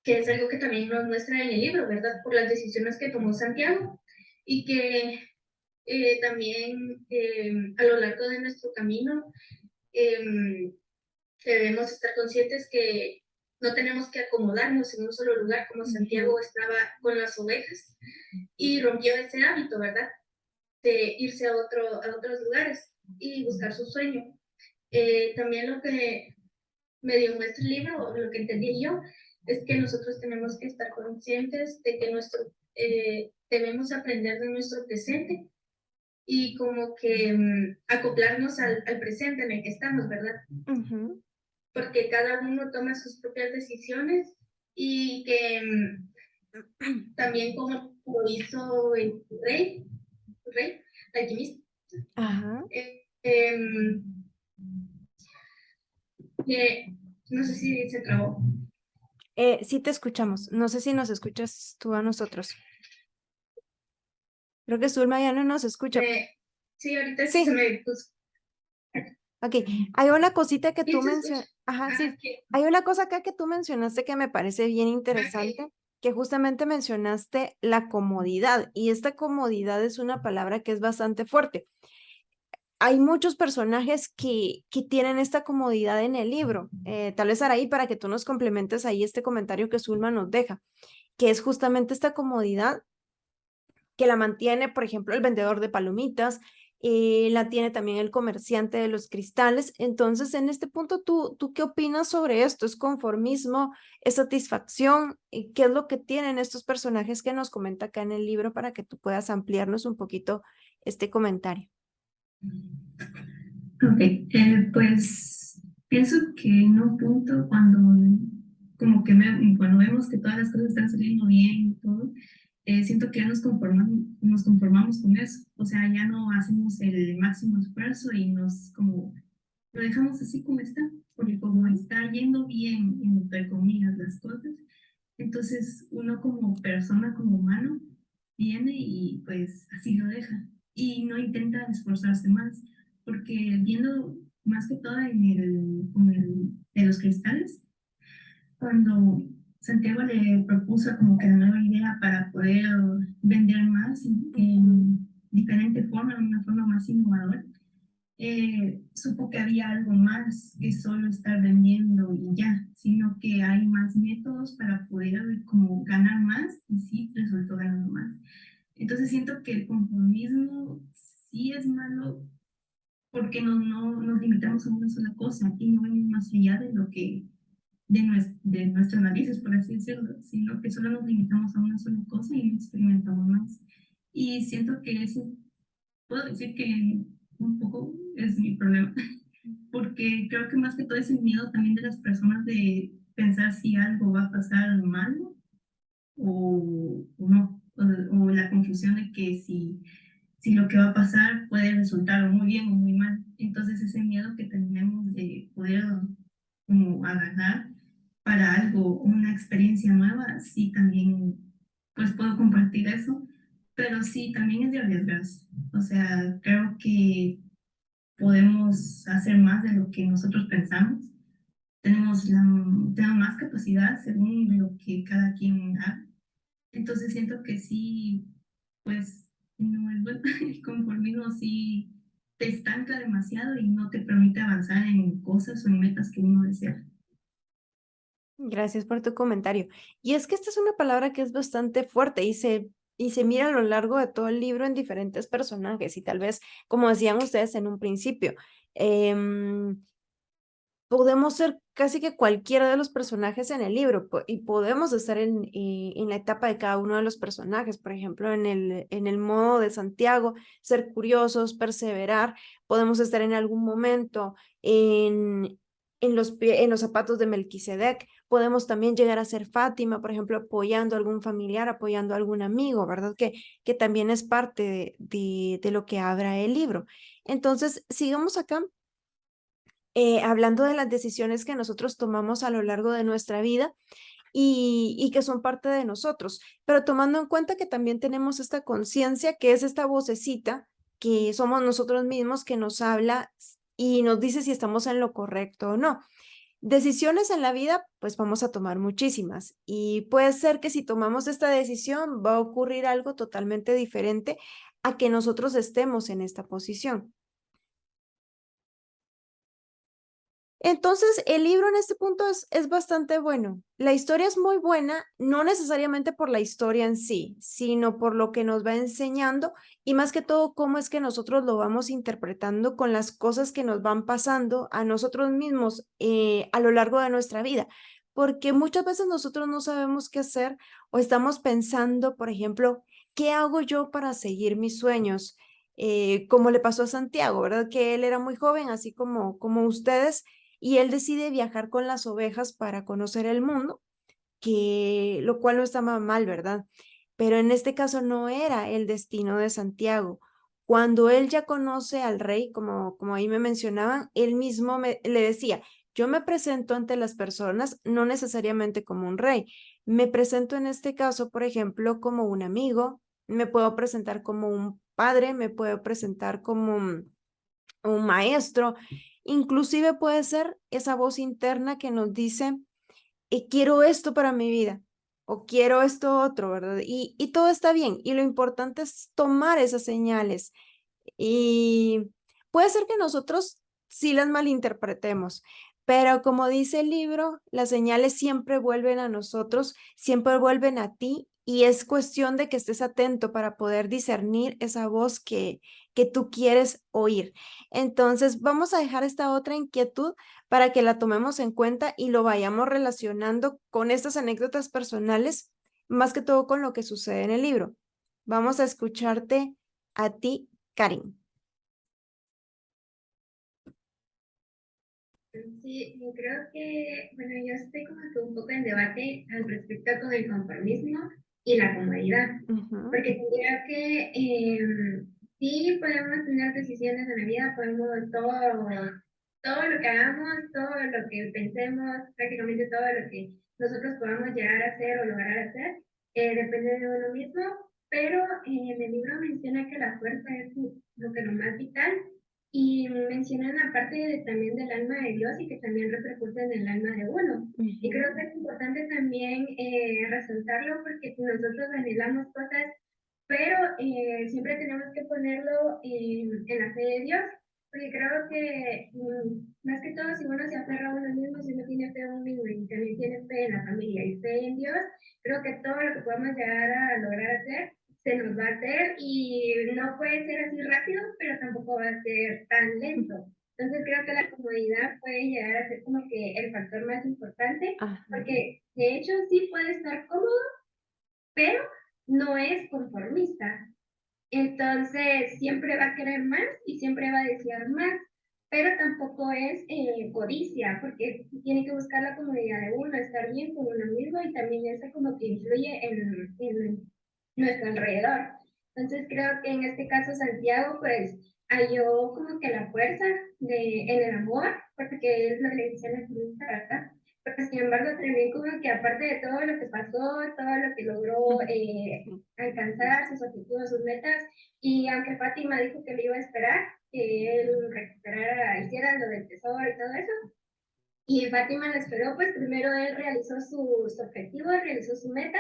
que es algo que también nos muestra en el libro, ¿verdad? Por las decisiones que tomó Santiago y que también a lo largo de nuestro camino debemos estar conscientes que no tenemos que acomodarnos en un solo lugar como Santiago estaba con las ovejas y rompió ese hábito, ¿verdad? De irse a otros lugares y buscar su sueño. También lo que me dio muestra el libro, o lo que entendí yo, es que nosotros tenemos que estar conscientes de que debemos aprender de nuestro presente y como que acoplarnos al presente en el que estamos, ¿verdad? Ujú. Porque cada uno toma sus propias decisiones y que también como lo hizo el rey, el alquimista, Ajá. que no sé si se trabó. Sí te escuchamos. No sé si nos escuchas tú a nosotros. Creo que Zulma ya no nos escucha. Sí, ahorita Sí. se me puso. Ok, hay una cosita que ¿Sí tú se mencionas. escucha? Ajá, sí. Ok. Hay una cosa acá que tú mencionaste que me parece bien interesante, Ok. que justamente mencionaste la comodidad, y esta comodidad es una palabra que es bastante fuerte. Hay muchos personajes que tienen esta comodidad en el libro. Tal vez Araí, para que tú nos complementes ahí este comentario que Zulma nos deja, que es justamente esta comodidad que la mantiene, por ejemplo, el vendedor de palomitas, la tiene también el comerciante de los cristales. Entonces, en este punto, ¿tú qué opinas sobre esto? ¿Es conformismo? ¿Es satisfacción? ¿Qué es lo que tienen estos personajes que nos comenta acá en el libro para que tú puedas ampliarnos un poquito este comentario? Ok, pues pienso que en un punto cuando cuando vemos que todas las cosas están saliendo bien y todo, siento que ya nos conformamos con eso. O sea, ya no hacemos el máximo esfuerzo y lo dejamos así como está, porque como está yendo bien, entre comillas, las cosas, entonces uno como persona, como humano, viene y pues así lo deja. Y no intenta esforzarse más, porque viendo más que todo con el de los cristales, cuando Santiago le propuso como que la nueva idea para poder vender más en diferente forma, de una forma más innovadora, supo que había algo más que solo estar vendiendo y ya, sino que hay más métodos para poder como ganar más y sí resultó ganando más. Entonces siento que el conformismo sí es malo porque no nos limitamos a una sola cosa y no vemos más allá de lo que de nuestras narices, por así decirlo, sino que solo nos limitamos a una sola cosa y no experimentamos más. Y siento que eso, puedo decir que un poco es mi problema, porque creo que más que todo es el miedo también de las personas de pensar si algo va a pasar mal o no, o la confusión de que si lo que va a pasar puede resultar o muy bien o muy mal. Entonces ese miedo que tenemos de poder como agarrar para algo, una experiencia nueva, sí también pues puedo compartir eso, pero sí también es de arriesgarse. O sea, creo que podemos hacer más de lo que nosotros pensamos. Tenemos más capacidad según lo que cada quien haga. Entonces siento que sí, pues no es bueno. El conformismo sí te estanca demasiado y no te permite avanzar en cosas o en metas que uno desea. Gracias por tu comentario. Y es que esta es una palabra que es bastante fuerte y se mira a lo largo de todo el libro en diferentes personajes y tal vez, como decían ustedes en un principio, em, podemos ser casi que cualquiera de los personajes en el libro y podemos estar en la etapa de cada uno de los personajes, por ejemplo, en el modo de Santiago, ser curiosos, perseverar, podemos estar en algún momento en los zapatos de Melquisedec, podemos también llegar a ser Fátima, por ejemplo, apoyando a algún familiar, apoyando a algún amigo, ¿verdad? Que también es parte de lo que habla el libro. Entonces, sigamos acá hablando de las decisiones que nosotros tomamos a lo largo de nuestra vida y que son parte de nosotros, pero tomando en cuenta que también tenemos esta conciencia, que es esta vocecita, que somos nosotros mismos, que nos habla y nos dice si estamos en lo correcto o no. Decisiones en la vida, pues vamos a tomar muchísimas y puede ser que si tomamos esta decisión va a ocurrir algo totalmente diferente a que nosotros estemos en esta posición. Entonces, el libro en este punto es bastante bueno. La historia es muy buena, no necesariamente por la historia en sí, sino por lo que nos va enseñando y más que todo cómo es que nosotros lo vamos interpretando con las cosas que nos van pasando a nosotros mismos a lo largo de nuestra vida. Porque muchas veces nosotros no sabemos qué hacer o estamos pensando, por ejemplo, ¿qué hago yo para seguir mis sueños? Como le pasó a Santiago, ¿verdad? Que él era muy joven, así como ustedes y él decide viajar con las ovejas para conocer el mundo, que lo cual no estaba mal, ¿verdad? Pero en este caso no era el destino de Santiago. Cuando él ya conoce al rey, como ahí me mencionaban, él mismo le decía, yo me presento ante las personas no necesariamente como un rey, me presento en este caso, por ejemplo, como un amigo, me puedo presentar como un padre, me puedo presentar como un maestro, inclusive puede ser esa voz interna que nos dice, quiero esto para mi vida o quiero esto otro, ¿verdad? Y todo está bien y lo importante es tomar esas señales y puede ser que nosotros sí las malinterpretemos, pero como dice el libro, las señales siempre vuelven a nosotros, siempre vuelven a ti y es cuestión de que estés atento para poder discernir esa voz que tú quieres oír. Entonces, vamos a dejar esta otra inquietud para que la tomemos en cuenta y lo vayamos relacionando con estas anécdotas personales, más que todo con lo que sucede en el libro. Vamos a escucharte a ti, Karin. Sí, yo creo que, bueno, yo estoy como que un poco en debate al respecto con el conformismo y la comodidad, porque creo que sí podemos tener decisiones en la vida, podemos todo lo que hagamos, todo lo que pensemos, prácticamente todo lo que nosotros podamos llegar a hacer o lograr hacer, depende de uno mismo, pero en el libro menciona que la fuerza es lo que lo más vital y mencionan la parte también del alma de Dios y que también repercute en el alma de uno. Y creo que es importante también resaltarlo porque nosotros anhelamos cosas, pero siempre tenemos que ponerlo en la fe de Dios, porque creo que más que todo si uno se aferra a uno mismo, si uno tiene fe en uno mismo y también tiene fe en la familia y fe en Dios, creo que todo lo que podamos llegar a lograr hacer se nos va a hacer y no puede ser así rápido, pero tampoco va a ser tan lento. Entonces creo que la comodidad puede llegar a ser como que el factor más importante, porque de hecho sí puede estar cómodo, pero no es conformista. Entonces siempre va a querer más y siempre va a desear más, pero tampoco es codicia, porque tiene que buscar la comodidad de uno, estar bien con uno mismo y también eso como que influye en nuestro alrededor. Entonces creo que en este caso Santiago pues halló como que la fuerza en el amor, porque es lo que le dice a la ¿verdad? Pero sin embargo también como que aparte de todo lo que pasó, todo lo que logró alcanzar sus objetivos, sus metas, y aunque Fátima dijo que le iba a esperar, que él recuperara, hiciera lo del tesoro y todo eso, y Fátima lo esperó, pues primero él realizó sus objetivos, realizó su meta,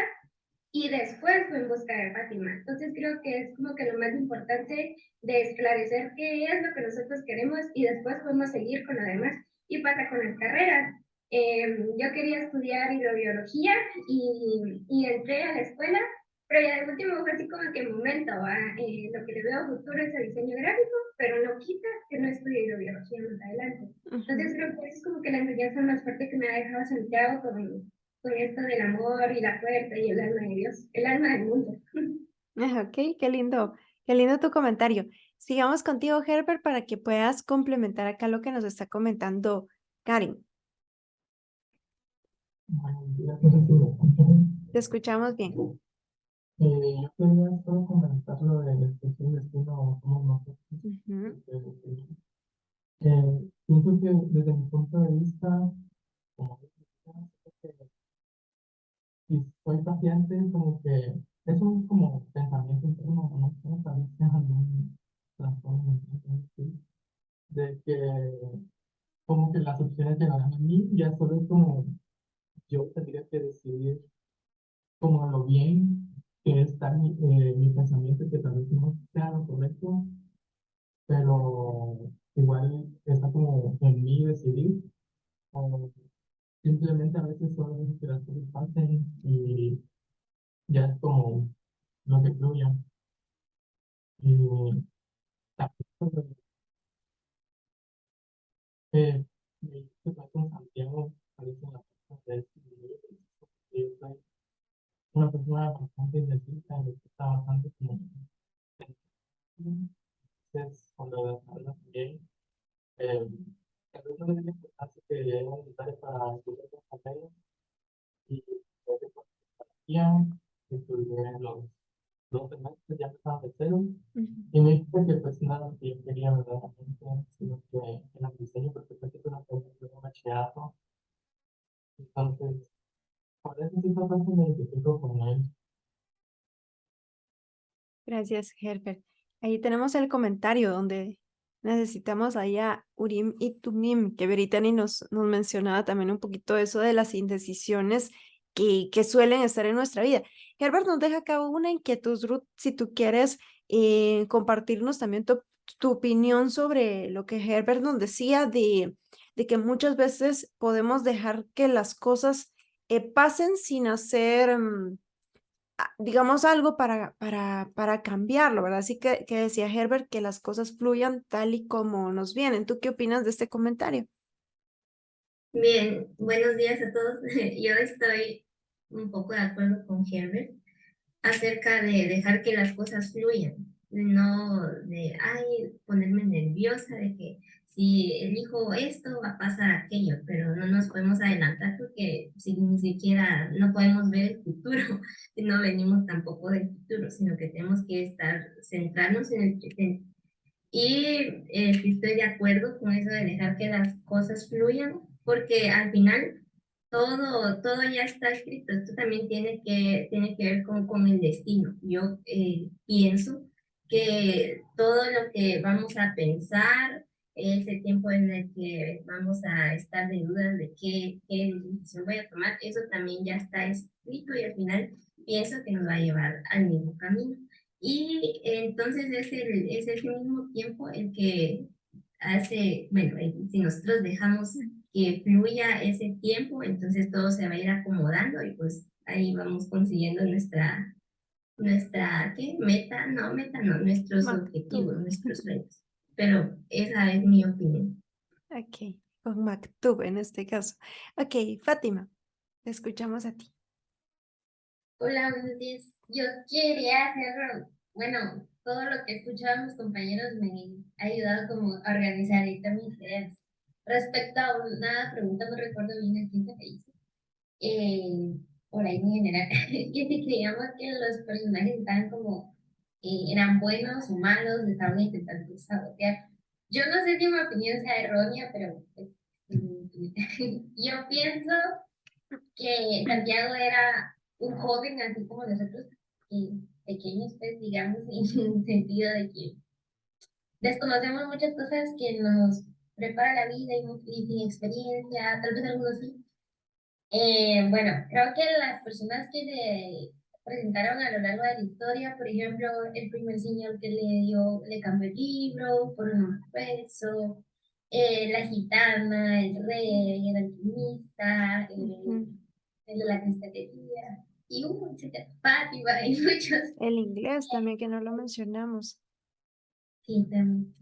y después fue en busca de Fátima. Entonces creo que es como que lo más importante de esclarecer qué es lo que nosotros queremos y después podemos seguir con lo demás. Y pasa con las carreras. Yo quería estudiar hidrobiología y entré a la escuela, pero ya de último fue así como que momento, lo que le veo a futuro es el diseño gráfico, pero no quita que no estudie hidrobiología más adelante. Entonces creo que es como que la enseñanza más fuerte que me ha dejado Santiago con esto del amor y la fuerza y el alma de Dios, el alma del mundo. Ok, qué lindo tu comentario. Sigamos contigo, Herbert, para que puedas complementar acá lo que nos está comentando Karin. Buenos días, no sé si me escuchan. Te escuchamos bien. Yo quería solo comentar lo del destino, somos nosotros. Ujú. Pienso que desde mi punto de vista, como que si soy paciente, como que es un como pensamiento interno, no sé, tal vez sea algún trastorno mental, ¿sí? De que como que las opciones llegarán a mí, ya solo es como yo tendría que decidir como lo bien que está mi pensamiento y que tal vez no sea lo correcto, pero igual está como en mí decidir. O simplemente a veces solo dejo que las cosas pasen y ya es como lo que fluya. Y también me hice con Santiago, a veces en la parte de este libro, yo soy una persona bastante indecisa y que está bastante como entonces cuando las hablas bien, eh, tal vez no le den importancia que es necesario para estudiar la carrera y creo que por tecnología estudié los 2 semestres ya empezaron de cero y me dijo que pues nada lo que yo quería verdaderamente, sino que en el diseño, porque pues es una cosa de un bachillerato, entonces por eso sí bastante me identifico con él. Gracias, Herbert. Ahí tenemos el comentario donde necesitamos ahí a Urim y Tumim, que Beritani nos mencionaba también un poquito eso de las indecisiones que suelen estar en nuestra vida. Herbert nos deja acá una inquietud, Ruth, si tú quieres compartirnos también tu opinión sobre lo que Herbert nos decía de que muchas veces podemos dejar que las cosas pasen sin hacer digamos, algo para cambiarlo, ¿verdad? Así que decía Herbert que las cosas fluyan tal y como nos vienen. ¿Tú qué opinas de este comentario? Bien, buenos días a todos. Yo estoy un poco de acuerdo con Herbert acerca de dejar que las cosas fluyan, no de, ay, ponerme nerviosa de que si elijo esto va a pasar aquello, pero no nos podemos adelantar porque si ni siquiera no podemos ver el futuro, no venimos tampoco del futuro, sino que tenemos que estar, centrarnos en el presente. Y sí estoy de acuerdo con eso de dejar que las cosas fluyan, porque al final todo ya está escrito. Esto también tiene que ver con el destino. Yo pienso que todo lo que vamos a pensar, ese tiempo en el que vamos a estar de dudas de qué decisión voy a tomar, eso también ya está escrito y al final pienso que nos va a llevar al mismo camino. Y entonces es ese mismo tiempo el que hace, bueno, si nosotros dejamos que fluya ese tiempo, entonces todo se va a ir acomodando y pues ahí vamos consiguiendo nuestra, ¿qué? Meta no, nuestros Maktub. objetivos, nuestros sueños. Pero esa es mi opinión. Ok, con Maktub en este caso. Ok, Fátima, te escuchamos a ti. Hola, buenos días. Yo quería hacer, bueno, todo lo que he escuchado a mis compañeros me ha ayudado como a organizar ahorita mis ideas. Respecto a una pregunta, no recuerdo bien a quién se la hice, eh, por ahí en general, que si creíamos que los personajes estaban como, eran buenos o malos, estaban intentando sabotear. Yo no sé si mi opinión sea errónea, pero pues, yo pienso que Santiago era un joven así como nosotros, pequeños, pues digamos, en el sentido de que desconocemos muchas cosas que nos prepara la vida y sin experiencia, tal vez algunos sí. Bueno, creo que las personas que se presentaron a lo largo de la historia, por ejemplo, el primer señor que le cambió el libro por un peso, la gitana, el rey, el alquimista, Ujú. el de la cristalería, y etcétera, Fátima, y muchos. El inglés también, que no lo mencionamos. Sí, también.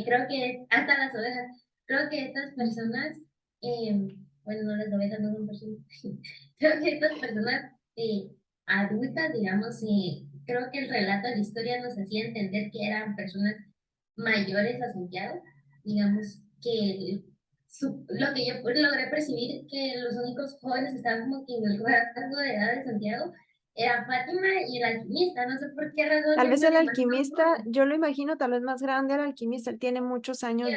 Creo que hasta las ovejas, creo que estas personas, bueno, no las ovejas no son personas, creo que estas personas adultas, digamos, creo que el relato de la historia nos hacía entender que eran personas mayores a Santiago, digamos, que lo que yo logré percibir, que los únicos jóvenes que estaban como que en el rango de edad de Santiago, era Fátima y el alquimista, no sé por qué razón Tal vez siempre el me imagino alquimista, joven. yo lo imagino tal vez más grande el alquimista, él tiene muchos años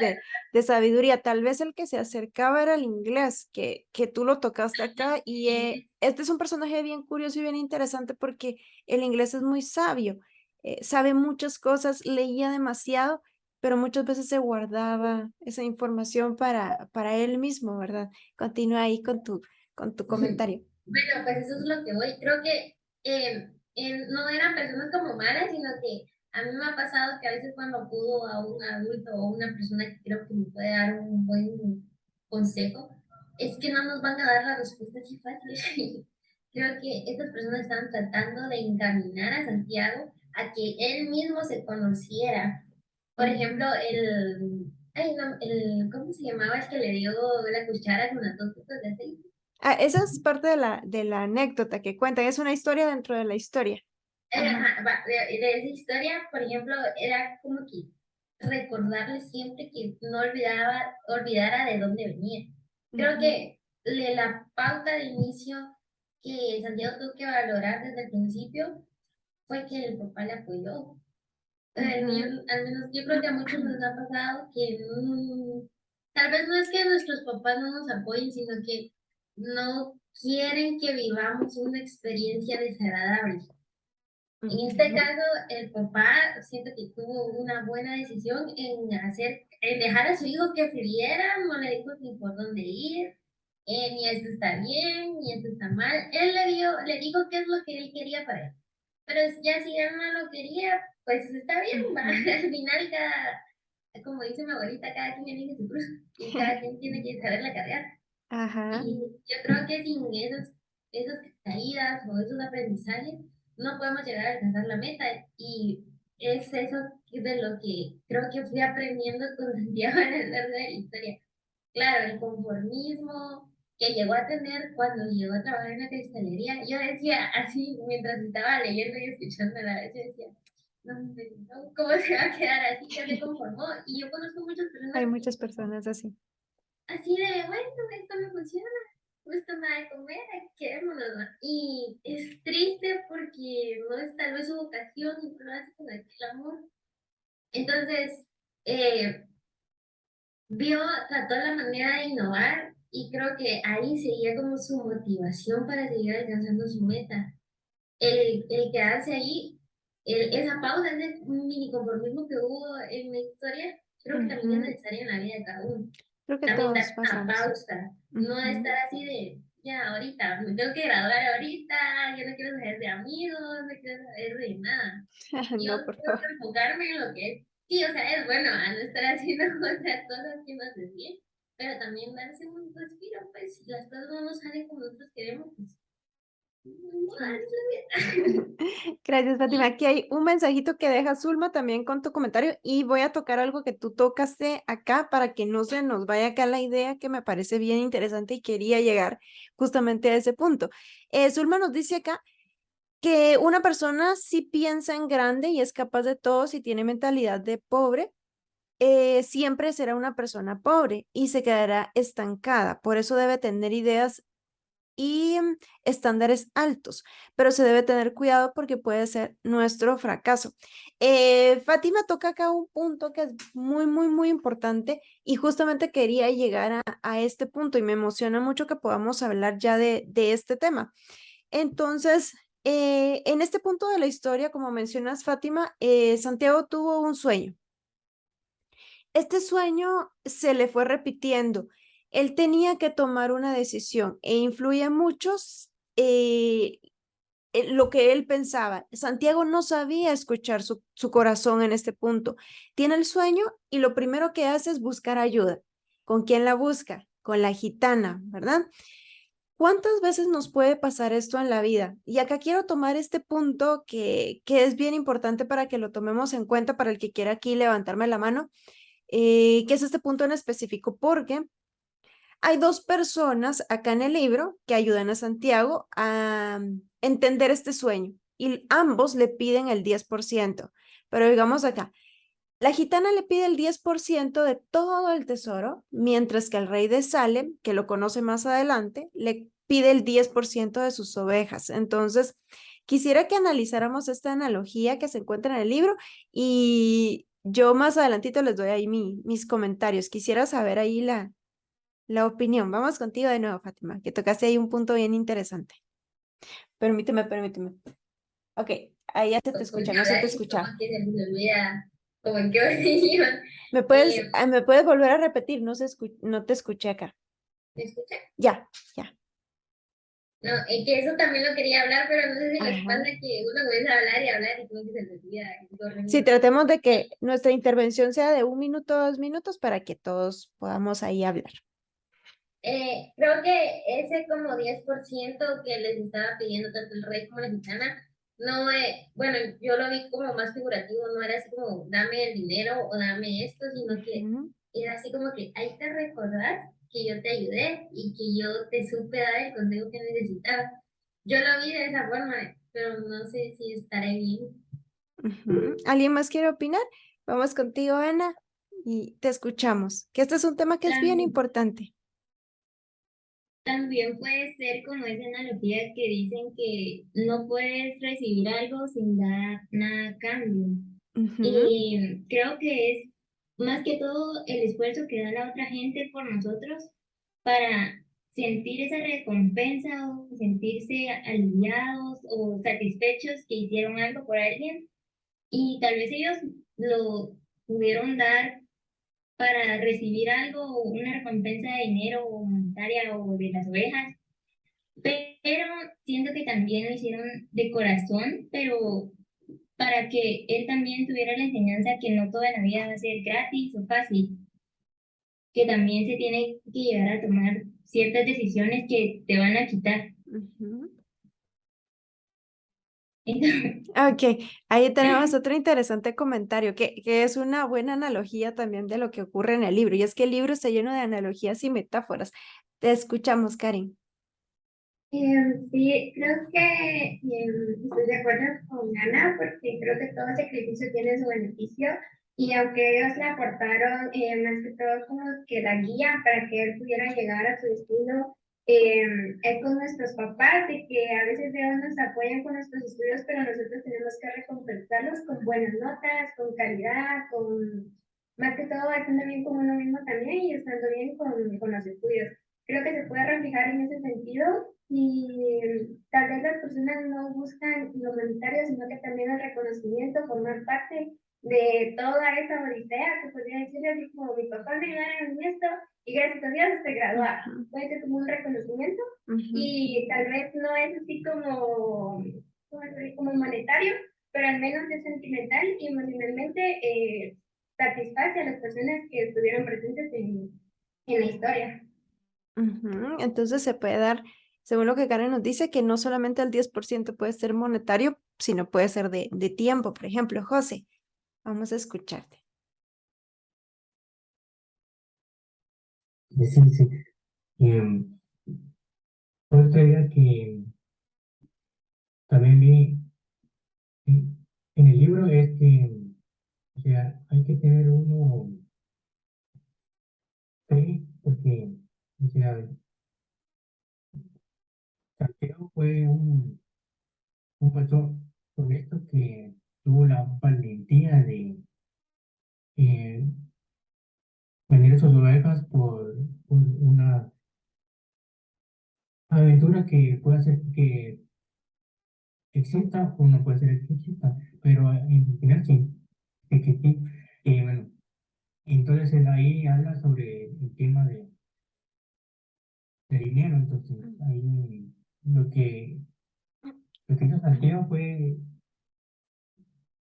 de sabiduría. Tal vez el que se acercaba era el inglés, que tú lo tocaste acá. Y este es un personaje bien curioso y bien interesante porque el inglés es muy sabio, sabe muchas cosas, leía demasiado, pero muchas veces se guardaba esa información para él mismo, ¿verdad? Continúa ahí con tu comentario. Bueno, pues eso es lo que voy. Creo que no eran personas como malas, sino que a mí me ha pasado que a veces cuando acudo a un adulto o una persona que creo que me puede dar un buen consejo, es que no nos van a dar la respuesta así fácil. Creo que estas personas están tratando de encaminar a Santiago a que él mismo se conociera. Por ejemplo, ay, no, ¿cómo se llamaba el que le dio la cuchara con las dos gotas de aceite? Ah, esa es parte de la anécdota que cuentan, es una historia dentro de la historia. Ajá. Ajá, de esa historia, por ejemplo, era como que recordarle siempre que no olvidara de dónde venía. Creo Ujú. que la pauta de inicio que Santiago tuvo que valorar desde el principio fue que el papá le apoyó. Ujú. Al menos yo creo que a muchos nos ha pasado que tal vez no es que nuestros papás no nos apoyen, sino que no quieren que vivamos una experiencia desagradable. En este Ujú. caso, el papá siento que tuvo una buena decisión en dejar a su hijo que fluyera, no le dijo ni por dónde ir, ni esto está bien, ni esto está mal. Él le dijo qué es lo que él quería para él. Pero ya si él no lo quería, pues está bien, va. Ujú. Al final, como dice mi abuelita, cada quien elige su cruz y cada quien tiene que saberla cargar. Ajá. Y yo creo que sin esas caídas o esos aprendizajes no podemos llegar a alcanzar la meta. Y es eso de lo que creo que fui aprendiendo con Santiago a lo largo de la historia. Claro, el conformismo que llegó a tener cuando llegó a trabajar en la cristalería. Yo decía así, mientras estaba leyendo y escuchando a la vez, yo decía, no, hombre, no, ¿cómo se va a quedar así? Ya se conformó. Y yo conozco muchas Hay personas muchas personas así. así de, bueno, esto no funciona, no está nada de comer, quedémonos, ¿no? Y es triste porque no es tal vez su vocación y no lo hace con aquel amor. Entonces, eh, trató la manera de innovar y creo que ahí sería como su motivación para seguir alcanzando su meta. El quedarse ahí, esa pausa, ese mini conformismo que hubo en la historia, creo que también es Ujú. necesario en la vida de cada uno. Creo que También dar todos una pasamos. pausa, no Ujú. estar así de, ya, ahorita, me tengo que graduar ahorita, yo no quiero saber de amigos, no quiero saber de nada. Yo No, por tengo favor. que enfocarme en lo que es. Sí, o sea, es bueno a no estar haciendo otras cosas que no haces bien, pero también darse un respiro, pues si las cosas no nos salen como nosotros queremos, pues no darse bien. Gracias, Fátima. Aquí hay un mensajito que deja Zulma también con tu comentario y voy a tocar algo que tú tocaste acá para que no se nos vaya acá la idea que me parece bien interesante y quería llegar justamente a ese punto. Zulma nos dice acá que una persona si piensa en grande y es capaz de todo, si tiene mentalidad de pobre, siempre será una persona pobre y se quedará estancada. Por eso debe tener ideas y estándares altos, pero se debe tener cuidado porque puede ser nuestro fracaso. Fátima toca acá un punto que es muy, muy, muy importante y justamente quería llegar a este punto y me emociona mucho que podamos hablar ya de este tema. Entonces, en este punto de la historia, como mencionas, Fátima, Santiago tuvo un sueño. Este sueño se le fue repitiendo. Él tenía que tomar una decisión e influye en muchos lo que él pensaba. Santiago no sabía escuchar su corazón en este punto. Tiene el sueño y lo primero que hace es buscar ayuda. ¿Con quién la busca? Con la gitana, ¿verdad? ¿Cuántas veces nos puede pasar esto en la vida? Y acá quiero tomar este punto que es bien importante para que lo tomemos en cuenta para el que quiera aquí levantarme la mano, que es este punto en específico, porque hay dos personas acá en el libro que ayudan a Santiago a entender este sueño y ambos le piden el 10%. Pero digamos acá, la gitana le pide el 10% de todo el tesoro, mientras que el rey de Salem, que lo conoce más adelante, le pide el 10% de sus ovejas. Entonces, quisiera que analizáramos esta analogía que se encuentra en el libro y yo más adelantito les doy ahí mis comentarios. Quisiera saber ahí la opinión. Vamos contigo de nuevo, Fátima, que tocaste ahí un punto bien interesante. Permíteme, permíteme. Ok, ahí ya se te Con escucha, que no se te habláis, como escucha. que se me olvida, como en qué orden iba. Eh, Me puedes volver a repetir? No, no te escuché acá. ¿Me escucha? Ya, ya. No, es que eso también lo quería hablar, pero no sé si les pasa Ajá. que uno comienza a hablar y como que se me olvida en qué orden Sí, iba. tratemos de que nuestra intervención sea de 1 minuto, 2 minutos para que todos podamos ahí hablar. Creo que ese como 10% que les estaba pidiendo tanto el rey como la gitana, no, bueno, yo lo vi como más figurativo, no era así como dame el dinero o dame esto, sino que Ujú. era así como que hay que recordar que yo te ayudé y que yo te supe dar el consejo que necesitabas. Yo lo vi de esa forma, pero no sé si estaré bien. Ujú. ¿Alguien más quiere opinar? Vamos contigo, Ana, y te escuchamos. Que este es un tema que es bien También, importante. también puede ser como esa analogía que dicen que no puedes recibir algo sin dar nada a cambio. Ujú. Y creo que es más que todo el esfuerzo que da la otra gente por nosotros para sentir esa recompensa o sentirse aliviados o satisfechos que hicieron algo por alguien y tal vez ellos lo pudieron dar para recibir algo, una recompensa de dinero o monetaria o de las ovejas, pero siento que también lo hicieron de corazón, pero para que él también tuviera la enseñanza que no toda la vida va a ser gratis o fácil, que también se tiene que llegar a tomar ciertas decisiones que te van a quitar. Ujú. Entonces, Ok, ahí tenemos otro interesante comentario, que es una buena analogía también de lo que ocurre en el libro, y es que el libro está lleno de analogías y metáforas. Te escuchamos, Karen. sí, creo que estoy de acuerdo con Ana porque creo que todo sacrificio tiene su beneficio y aunque ellos le aportaron más que todo como que la guía para que él pudiera llegar a su destino, es con nuestros papás, de que a veces ellos nos apoyan con nuestros estudios, pero nosotros tenemos que recompensarlos con buenas notas, con calidad, con más que todo estando bien con uno mismo también y estando bien con los estudios. creo que se puede reflejar en ese sentido y tal vez las personas no buscan lo monetario, sino que también el reconocimiento, formar parte de toda esa odisea, que podría decirle así como mi papá me ayudaron en esto y gracias a Dios estoy graduada. Puede ser como un reconocimiento y tal vez no es así como monetario, pero al menos es sentimental y emocionalmente satisface a las personas que estuvieron presentes en la historia. Entonces se puede dar, según lo que Karen nos dice, que no solamente el 10% puede ser monetario, sino puede ser de tiempo. Por ejemplo, José, vamos a escucharte. Sí, sí. Otra idea que también vi en el libro es que, o sea, hay que tener uno fe, porque, o sea, Santiago fue un pastor honesto que tuvo la valentía de eh, vender sus ovejas por una aventura que puede hacer que exista o no puede ser que exista, pero en final sí, que sí. Bueno, entonces él ahí habla sobre el tema de dinero, entonces ahí lo que hizo Santiago fue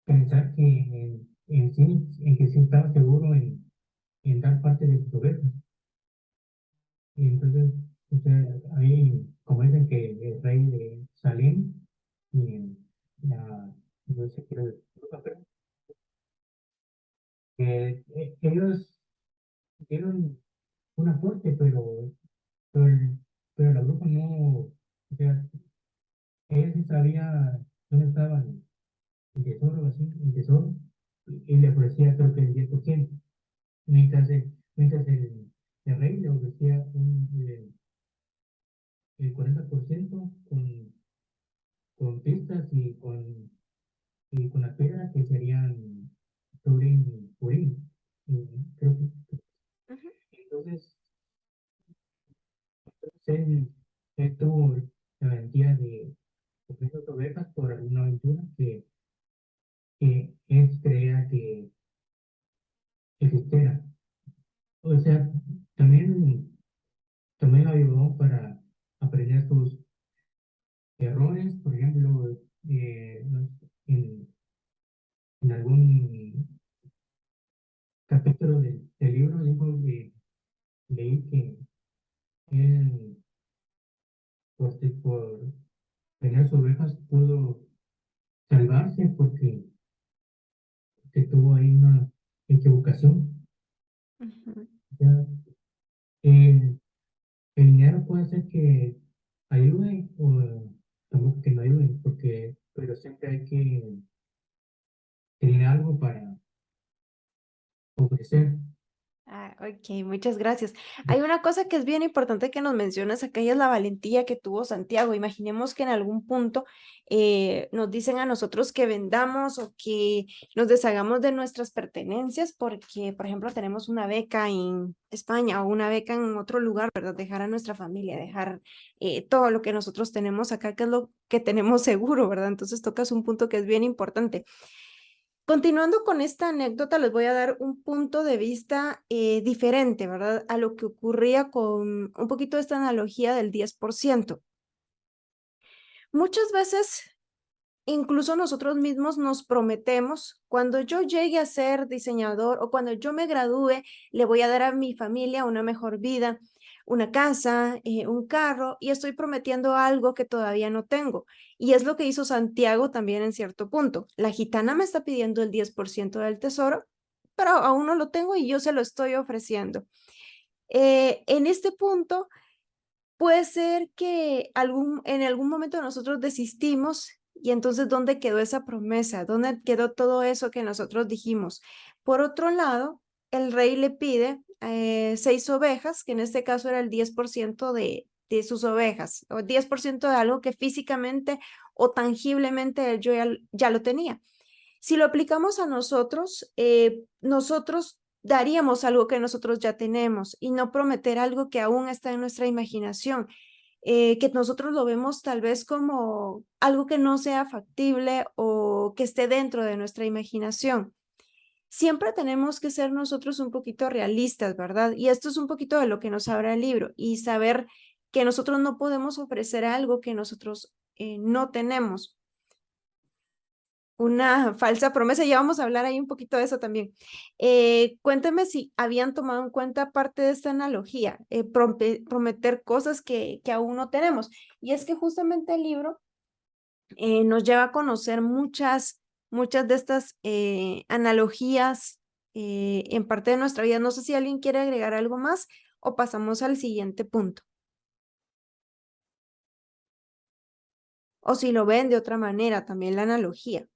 pensar que en sí, en que sí estaba seguro en dar parte de sus ovejas. Y entonces, o sea, ahí, como dicen que el rey de Salem y no sé qué era de Europa, pero que ellos dieron un aporte, pero, pero la bruja no, o sea, ella sí sabía dónde estaba el tesoro, así, el tesoro, y le ofrecía creo que el 10%, mientras el rey le ofrecía el 40% con pistas y con las piedras que serían Turín y Purín. Creo que entonces, él tuvo la valentía de ofrecer sus ovejas por alguna aventura que él creía que existiera. O sea, también lo ayudó para aprender sus errores, por ejemplo, en, en algún capítulo del libro dijo que leí que él, por tener sus ovejas, pudo salvarse porque tuvo ahí una equivocación. O sea, el, el dinero puede ser que ayude o tampoco que no ayude, pero siempre hay que tener algo para ofrecer. Ok, muchas gracias. Hay una cosa que es bien importante que nos mencionas acá y es la valentía que tuvo Santiago. Imaginemos que en algún punto nos dicen a nosotros que vendamos o que nos deshagamos de nuestras pertenencias porque, por ejemplo, tenemos una beca en España o una beca en otro lugar, ¿verdad? Dejar a nuestra familia, dejar todo lo que nosotros tenemos acá, que es lo que tenemos seguro, ¿verdad? Entonces tocas un punto que es bien importante. Continuando con esta anécdota, les voy a dar un punto de vista diferente, ¿verdad? A lo que ocurría con un poquito de esta analogía del 10%. Muchas veces, incluso nosotros mismos nos prometemos, cuando yo llegue a ser diseñador o cuando yo me gradúe, le voy a dar a mi familia una mejor vida, una casa, un carro, y estoy prometiendo algo que todavía no tengo. Y es lo que hizo Santiago también en cierto punto. La gitana me está pidiendo el 10% del tesoro, pero aún no lo tengo y yo se lo estoy ofreciendo. En este punto, puede ser que en algún momento nosotros desistimos y entonces, ¿dónde quedó esa promesa? ¿Dónde quedó todo eso que nosotros dijimos? Por otro lado, el rey le pide 6 ovejas, que en este caso era el 10% de sus ovejas, o 10% de algo que físicamente o tangiblemente él ya lo tenía. Si lo aplicamos a nosotros, nosotros daríamos algo que nosotros ya tenemos y no prometer algo que aún está en nuestra imaginación, que nosotros lo vemos tal vez como algo que no sea factible o que esté dentro de nuestra imaginación. Siempre tenemos que ser nosotros un poquito realistas, ¿verdad? Y esto es un poquito de lo que nos habla el libro y saber que nosotros no podemos ofrecer algo que nosotros no tenemos. Una falsa promesa, ya vamos a hablar ahí un poquito de eso también. Cuéntame si habían tomado en cuenta parte de esta analogía, prometer cosas que aún no tenemos. Y es que justamente el libro nos lleva a conocer muchas de estas analogías en parte de nuestra vida. No sé si alguien quiere agregar algo más o pasamos al siguiente punto. O si lo ven de otra manera, también la analogía.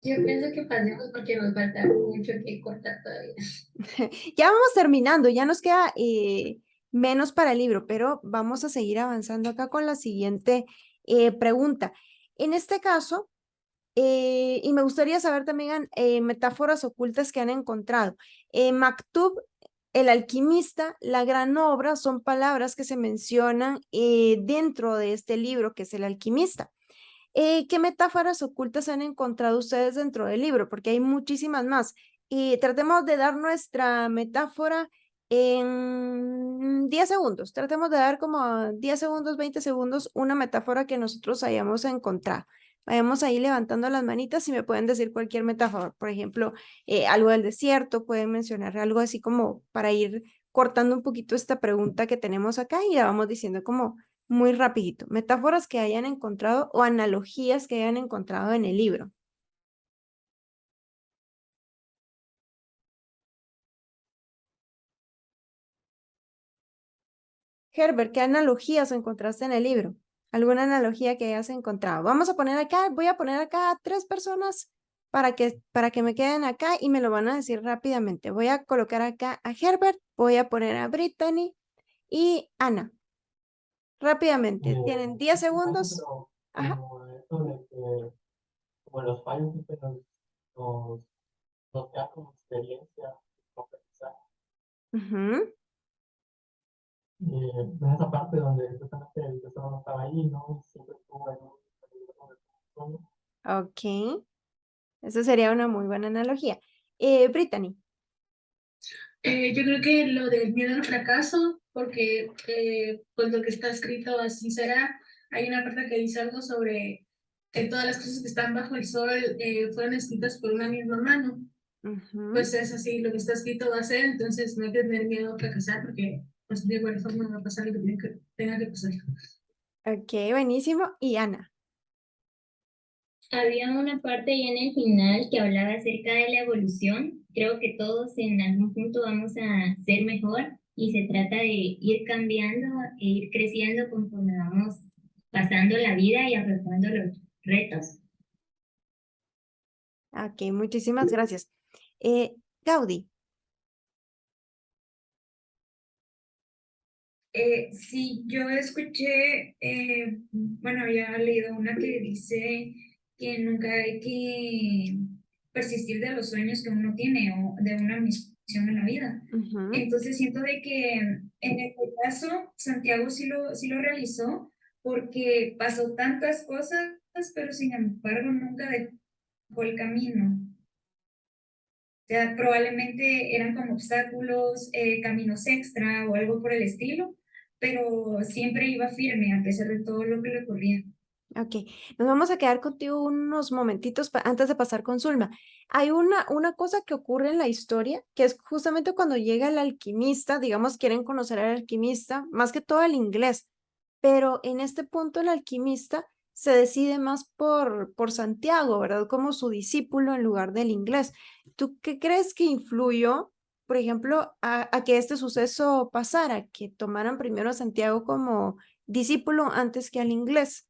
Yo pienso que pasemos porque nos falta mucho que cortar todavía. Ya vamos terminando, ya nos queda menos para el libro, pero vamos a seguir avanzando acá con la siguiente pregunta. En este caso, y me gustaría saber también metáforas ocultas que han encontrado. Maktub, el alquimista, la gran obra, son palabras que se mencionan dentro de este libro que es El alquimista. ¿Qué metáforas ocultas han encontrado ustedes dentro del libro? Porque hay muchísimas más. Y tratemos de dar nuestra metáfora en 10 segundos. Tratemos de dar como 10 segundos, 20 segundos, una metáfora que nosotros hayamos encontrado. Vayamos ahí levantando las manitas y me pueden decir cualquier metáfora. Por ejemplo, algo del desierto, pueden mencionar algo así como para ir cortando un poquito esta pregunta que tenemos acá y la vamos diciendo como muy rapidito. Metáforas que hayan encontrado o analogías que hayan encontrado en el libro. Herbert, ¿qué analogías encontraste en el libro? ¿Alguna analogía que hayas encontrado? Vamos a poner acá, voy a poner acá a 3 personas para que me queden acá y me lo van a decir rápidamente. Voy a colocar acá a Herbert, voy a poner a Brittany y Ana. Rápidamente, tienen 10 segundos. Pero Ajá. como esto de que como los fallos siempre nos, nos da como experiencia, como aprendizaje. Ujú. En esa parte donde justamente el tesoro no estaba ahí, ¿no? Siempre estuvo en un peligro de consumo. Ok, eso sería una muy buena analogía. Brittany. Yo creo que lo del miedo al fracaso, porque pues lo que está escrito así será. Hay una parte que dice algo sobre que todas las cosas que están bajo el sol fueron escritas por una misma mano. Ujú. Pues es así, lo que está escrito va a ser, entonces no hay que tener miedo a fracasar porque pues de igual forma va a pasar lo que tenga que pasar. Ok, buenísimo. Y Ana. Había una parte ahí en el final que hablaba acerca de la evolución. Creo que todos en algún punto vamos a ser mejor y se trata de ir cambiando e ir creciendo conforme vamos pasando la vida y afrontando los retos. Ok, muchísimas gracias. Gaudí. Sí, yo escuché, bueno, había leído una que dice que nunca hay que persistir de los sueños que uno tiene o de una misión en la vida. Ujú. Entonces siento de que en este caso Santiago sí lo realizó porque pasó tantas cosas, pero sin embargo nunca dejó el camino. O sea, probablemente eran como obstáculos, caminos extra o algo por el estilo, pero siempre iba firme a pesar de todo lo que le ocurría. Ok, nos vamos a quedar contigo unos momentitos antes de pasar con Zulma. Hay una cosa que ocurre en la historia, que es justamente cuando llega el alquimista, digamos, quieren conocer al alquimista, más que todo el inglés, pero en este punto el alquimista se decide más por Santiago, ¿verdad? Como su discípulo en lugar del inglés. ¿Tú qué crees que influyó, por ejemplo, a que este suceso pasara, que tomaran primero a Santiago como discípulo antes que al inglés?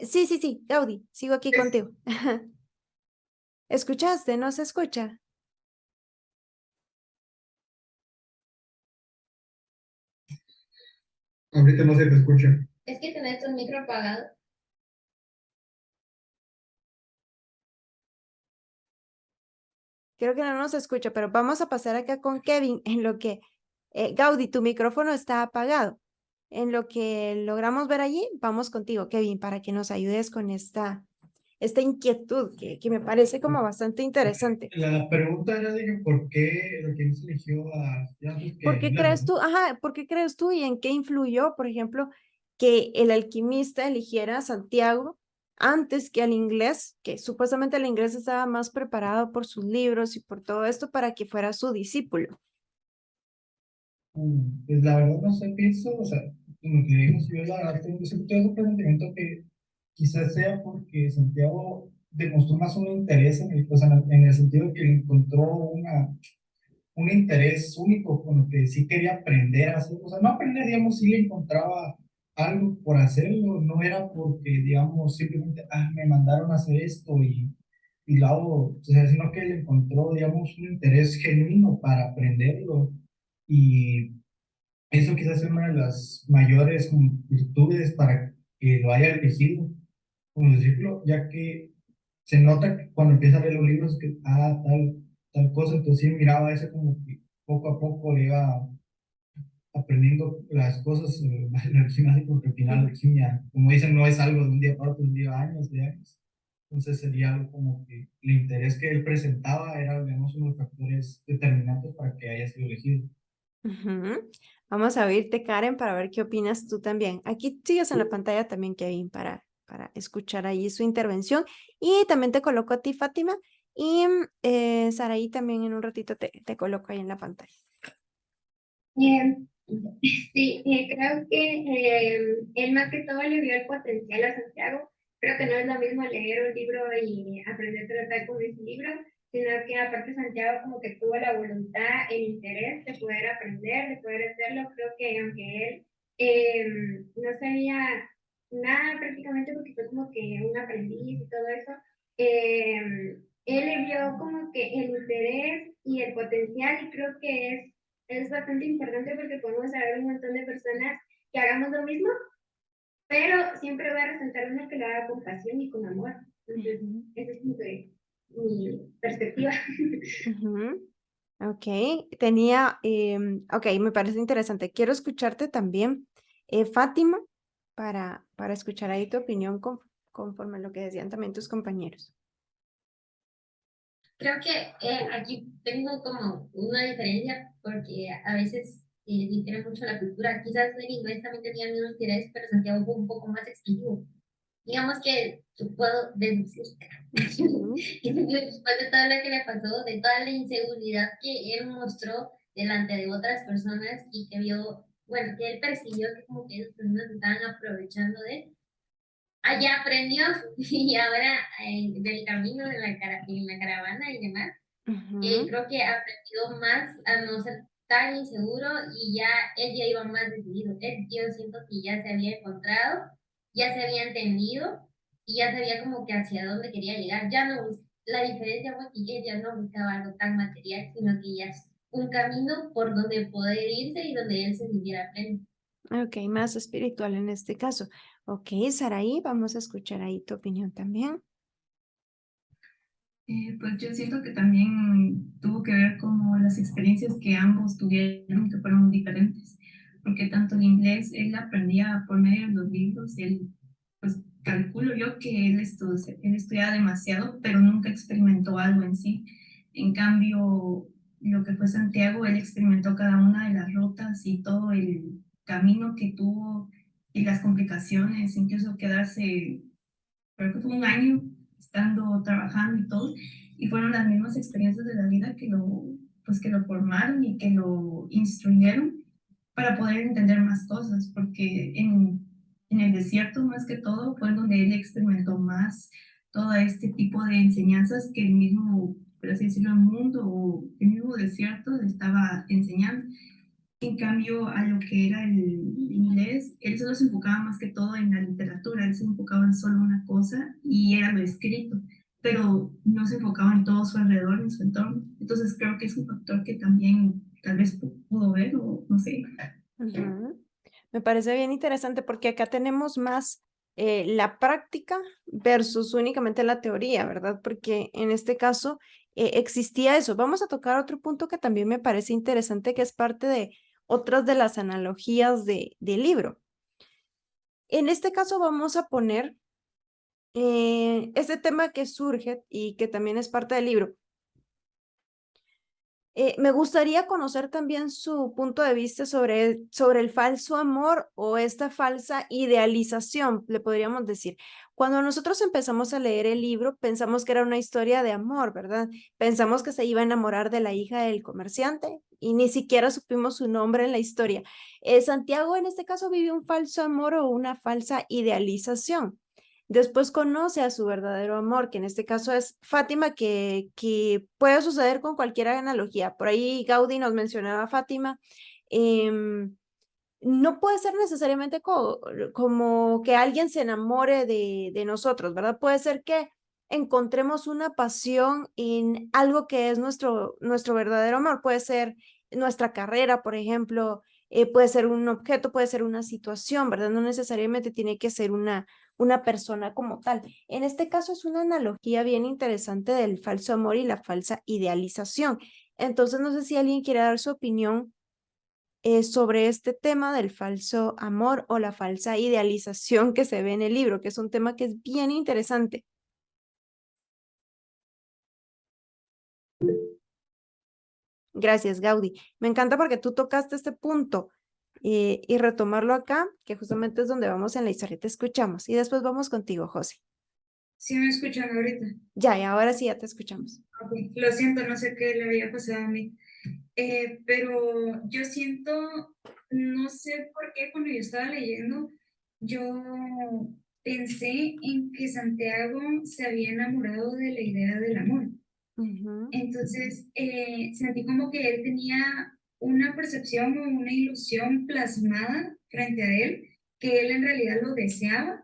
Sí, sí, sí, Gaudí, sigo aquí contigo. ¿Escuchaste? ¿No se escucha? Ahorita no se te escucha. Es que tenés tu micro apagado. Creo que no nos escucha, pero vamos a pasar acá con Kevin en lo que, Gaudí, tu micrófono está apagado. En lo que logramos ver allí, vamos contigo, Kevin, para que nos ayudes con esta inquietud que me parece como bastante interesante. La pregunta era de que por qué quién se eligió a antes que ¿Por qué inglés, crees ¿no? tú, por qué crees tú y en qué influyó, por ejemplo, que el alquimista eligiera a Santiago antes que al inglés, que supuestamente el inglés estaba más preparado por sus libros y por todo esto para que fuera su discípulo? Pues la verdad no sé, pienso, o sea, como que vimos, yo la verdad tengo un presentimiento que quizás sea porque Santiago demostró más un interés en el, o sea, en el sentido que encontró un interés único con lo que sí quería aprender a hacer, o sea, no aprender, digamos, sí le encontraba algo por hacerlo, no era porque, digamos, simplemente, me mandaron a hacer esto y lo hago, o sea, sino que le encontró, digamos, un interés genuino para aprenderlo y eso quizás es una de las mayores virtudes para que lo haya elegido como discípulo, ya que se nota que cuando empieza a leer los libros que, tal cosa, entonces sí miraba eso como que poco a poco iba aprendiendo las cosas, la alquimia, porque al final la alquimia, como dicen, no es algo de un día para otro, un día, años, de años. Entonces sería algo como que el interés que él presentaba era, digamos, uno de los factores determinantes para que haya sido elegido. Ujú. Vamos a oírte, Karen, para ver qué opinas tú también. Aquí sigues en la pantalla también, Kevin, para escuchar ahí su intervención. Y también te coloco a ti, Fátima. Y Saraí también en un ratito te coloco ahí en la pantalla. Eh, sí, creo que él más que todo le vio el potencial a Santiago. Creo que no es lo mismo leer un libro y aprender a tratar con ese libro, sino que aparte Santiago como que tuvo la voluntad, el interés de poder aprender, de poder hacerlo. Creo que aunque él no sabía nada prácticamente porque fue como que un aprendiz y todo eso, él le vio como que el interés y el potencial y creo que es bastante importante porque podemos saber un montón de personas que hagamos lo mismo, pero siempre voy a resaltar uno que lo haga con pasión y con amor. Entonces, Ujú, esa es como que mi perspectiva. ujú. Ok, ok, me parece interesante. Quiero escucharte también, Fátima, para escuchar ahí tu opinión conforme a lo que decían también tus compañeros. Creo que aquí tengo como una diferencia porque a veces difiere mucho la cultura. Quizás en inglés también tenía el mismo interés, pero Santiago fue un poco más exclusivo. Digamos que yo puedo deducir Ujú, después de todo lo que le pasó, de toda la inseguridad que él mostró delante de otras personas y que vio, bueno, que él percibió que como que esas personas se estaban aprovechando de él. Allá aprendió y ahora del camino en la caravana y demás, ujú. creo que aprendió más a no ser tan inseguro y ya él ya iba más decidido. Él, yo siento que ya se había encontrado, ya se había entendido y ya sabía como que hacia dónde quería llegar. Ya no la diferencia fue que él ya no buscaba algo tan material, sino que ya es un camino por donde poder irse y donde él se sintiera pleno. Ok, más espiritual en este caso. Ok, Saraí, vamos a escuchar ahí tu opinión también. Pues yo siento que también tuvo que ver como las experiencias que ambos tuvieron, que fueron diferentes, porque tanto el inglés él aprendía por medio de los libros, él, pues calculo yo que él estudiaba demasiado, pero nunca experimentó algo en sí. En cambio, lo que fue Santiago, él experimentó cada una de las rutas y todo el camino que tuvo y las complicaciones, incluso quedarse, creo que fue un año estando trabajando y todo, y fueron las mismas experiencias de la vida pues que lo formaron y que lo instruyeron para poder entender más cosas, porque en el desierto más que todo fue donde él experimentó más todo este tipo de enseñanzas que el mismo, por así decirlo, el mundo o el mismo desierto le estaba enseñando. En cambio, a lo que era el inglés, él solo se enfocaba más que todo en la literatura, él se enfocaba en solo una cosa y era lo escrito, pero no se enfocaba en todo su alrededor, en su entorno. Entonces creo que es un factor que también tal vez pudo ver o no sé. Ujú. Me parece bien interesante porque acá tenemos más la práctica versus únicamente la teoría, ¿verdad? Porque en este caso existía eso. Vamos a tocar otro punto que también me parece interesante, que es parte de otras de las analogías del libro. En este caso vamos a poner este tema que surge y que también es parte del libro. Me gustaría conocer también su punto de vista sobre el falso amor o esta falsa idealización, le podríamos decir. Cuando nosotros empezamos a leer el libro, pensamos que era una historia de amor, ¿verdad? Pensamos que se iba a enamorar de la hija del comerciante y ni siquiera supimos su nombre en la historia. Santiago en este caso vive un falso amor o una falsa idealización. Después conoce a su verdadero amor, que en este caso es Fátima, que puede suceder con cualquier analogía. Por ahí Gaudí nos mencionaba a Fátima. em, no puede ser necesariamente como que alguien se enamore de nosotros, ¿verdad? Puede ser que encontremos una pasión en algo que es nuestro verdadero amor. Puede ser nuestra carrera, por ejemplo, puede ser un objeto, puede ser una situación, ¿verdad? No necesariamente tiene que ser una persona como tal. En este caso es una analogía bien interesante del falso amor y la falsa idealización. Entonces, no sé si alguien quiere dar su opinión sobre este tema del falso amor o la falsa idealización que se ve en el libro, que es un tema que es bien interesante. Gracias, Gaudí. Me encanta porque tú tocaste este punto y retomarlo acá, que justamente es donde vamos en la historia. Te escuchamos y después vamos contigo, José. ¿Sí me escuchan ahorita? Ya, y ahora sí ya te escuchamos. Ok, lo siento, no sé qué le había pasado a mí. Pero yo siento, no sé por qué cuando yo estaba leyendo, yo pensé en que Santiago se había enamorado de la idea del amor. Ujú, Entonces, sentí como que él tenía una percepción o una ilusión plasmada frente a él, que él en realidad lo deseaba,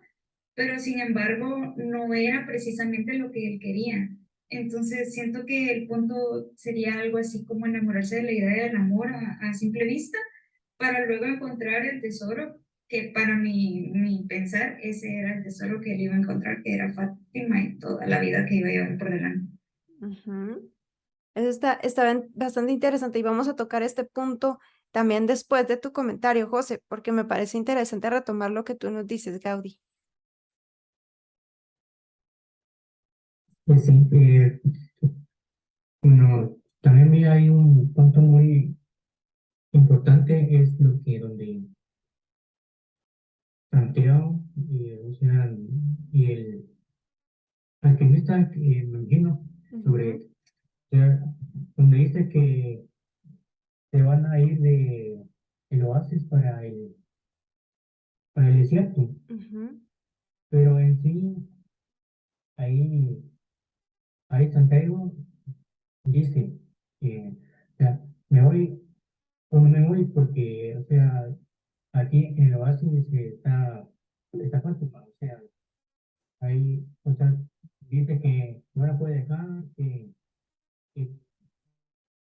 pero sin embargo no era precisamente lo que él quería. Entonces siento que el punto sería algo así como enamorarse de la idea del amor a simple vista, para luego encontrar el tesoro, que para mi pensar ese era el tesoro que él iba a encontrar, que era Fátima y toda la vida que iba a llevar por delante. ujú. Eso está bastante interesante y vamos a tocar este punto también después de tu comentario, José, porque me parece interesante retomar lo que tú nos dices, Gaudí. Pues sí, bueno, también hay un punto muy importante, es lo que donde Santiago, o sea, y el alquimista, que me imagino, sobre, Ujú, o sea, donde dice que se van a ir de el oasis para el desierto, ujú, pero en sí, ahí, ahí Santiago dice que, o sea, me voy, o no me voy porque, o sea, aquí en el oasis está Fátima, o sea, ahí, o sea, dice que no la puede dejar, que,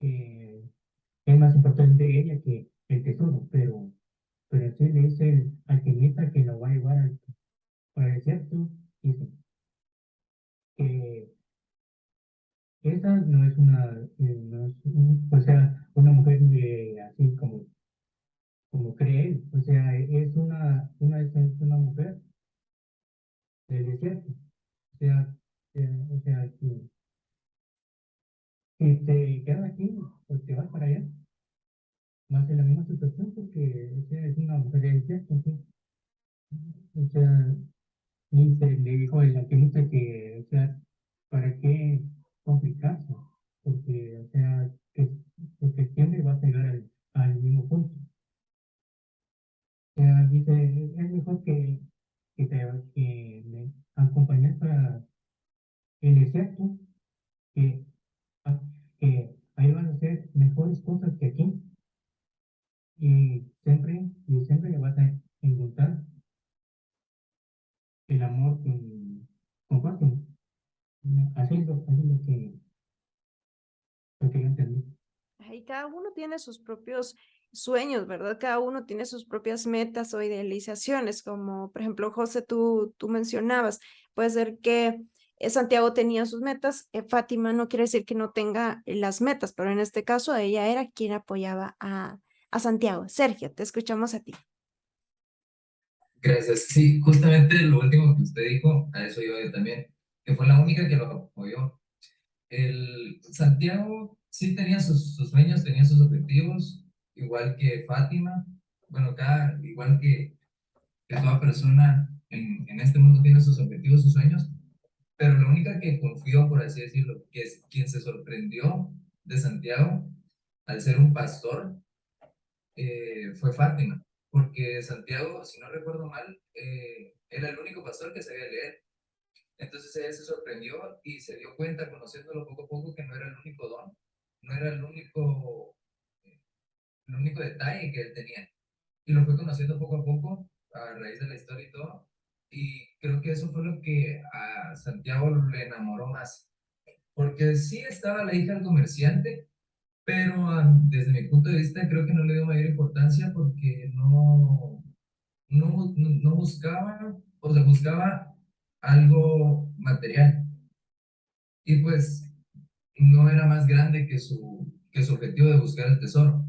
que es más importante ella que el tesoro, pero sí le dice el alquimista que lo va a llevar al desierto, dice que esa no es no es o sea, una mujer así como cree él, o sea, es una mujer del desierto, o sea, o sea, si te quedas aquí, pues te vas para allá, más en la misma situación porque o sea, es una mujer del desierto, ¿sí? O sea, y le dijo el alquimista que, o sea, ¿para qué complicarse? Porque, o sea, porque siempre va a llegar al mismo punto. O sea, dice, es mejor que me acompañes para el desierto, que, ah, que ahí van a hacer mejores cosas que aquí, y siempre le vas a encontrar el amor con Fátima. Así es lo que yo entendí. Ahí cada uno tiene sus propios sueños, ¿verdad? Cada uno tiene sus propias metas o idealizaciones, como por ejemplo, José, tú mencionabas, puede ser que Santiago tenía sus metas, Fátima no quiere decir que no tenga las metas, pero en este caso ella era quien apoyaba a Santiago. Sergio, te escuchamos a ti. Gracias. Sí, justamente lo último que usted dijo, a eso iba yo también, que fue la única que lo apoyó. El Santiago sí tenía sus sueños, tenía sus objetivos, igual que Fátima, bueno, igual que toda persona en este mundo tiene sus objetivos, sus sueños, pero la única que confió, por así decirlo, que es quien se sorprendió de Santiago al ser un pastor, fue Fátima, porque Santiago, si no recuerdo mal, era el único pastor que sabía leer. Entonces ella se sorprendió y se dio cuenta, conociéndolo poco a poco, que no era el único don, no era el único detalle que él tenía. Y lo fue conociendo poco a poco, a raíz de la historia y todo. Y creo que eso fue lo que a Santiago le enamoró más. Porque sí estaba la hija del comerciante, pero desde mi punto de vista creo que no le dio mayor importancia porque no buscaba, o sea, buscaba algo material. Y pues no era más grande que su objetivo de buscar el tesoro.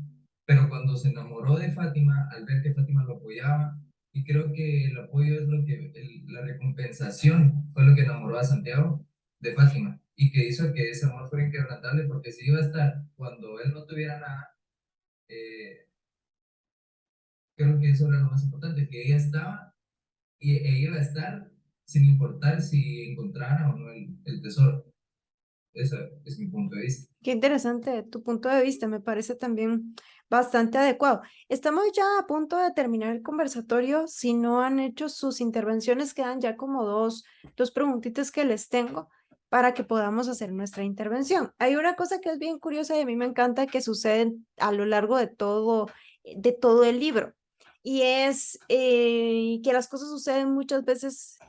Pero cuando se enamoró de Fátima, al ver que Fátima lo apoyaba, y creo que el apoyo es lo que, la recompensación fue lo que enamoró a Santiago de Fátima, y que hizo que ese amor fuera inquebrantable, porque si iba a estar cuando él no tuviera nada, eh, creo que eso era lo más importante, que ella estaba y ella iba a estar sin importar si encontrara o no el tesoro. Ese es mi punto de vista. Qué interesante tu punto de vista, me parece también bastante adecuado. Estamos ya a punto de terminar el conversatorio. Si no han hecho sus intervenciones, quedan ya como dos preguntitas que les tengo para que podamos hacer nuestra intervención. Hay una cosa que es bien curiosa y a mí me encanta que sucede a lo largo de todo el libro, y es que las cosas suceden muchas veces,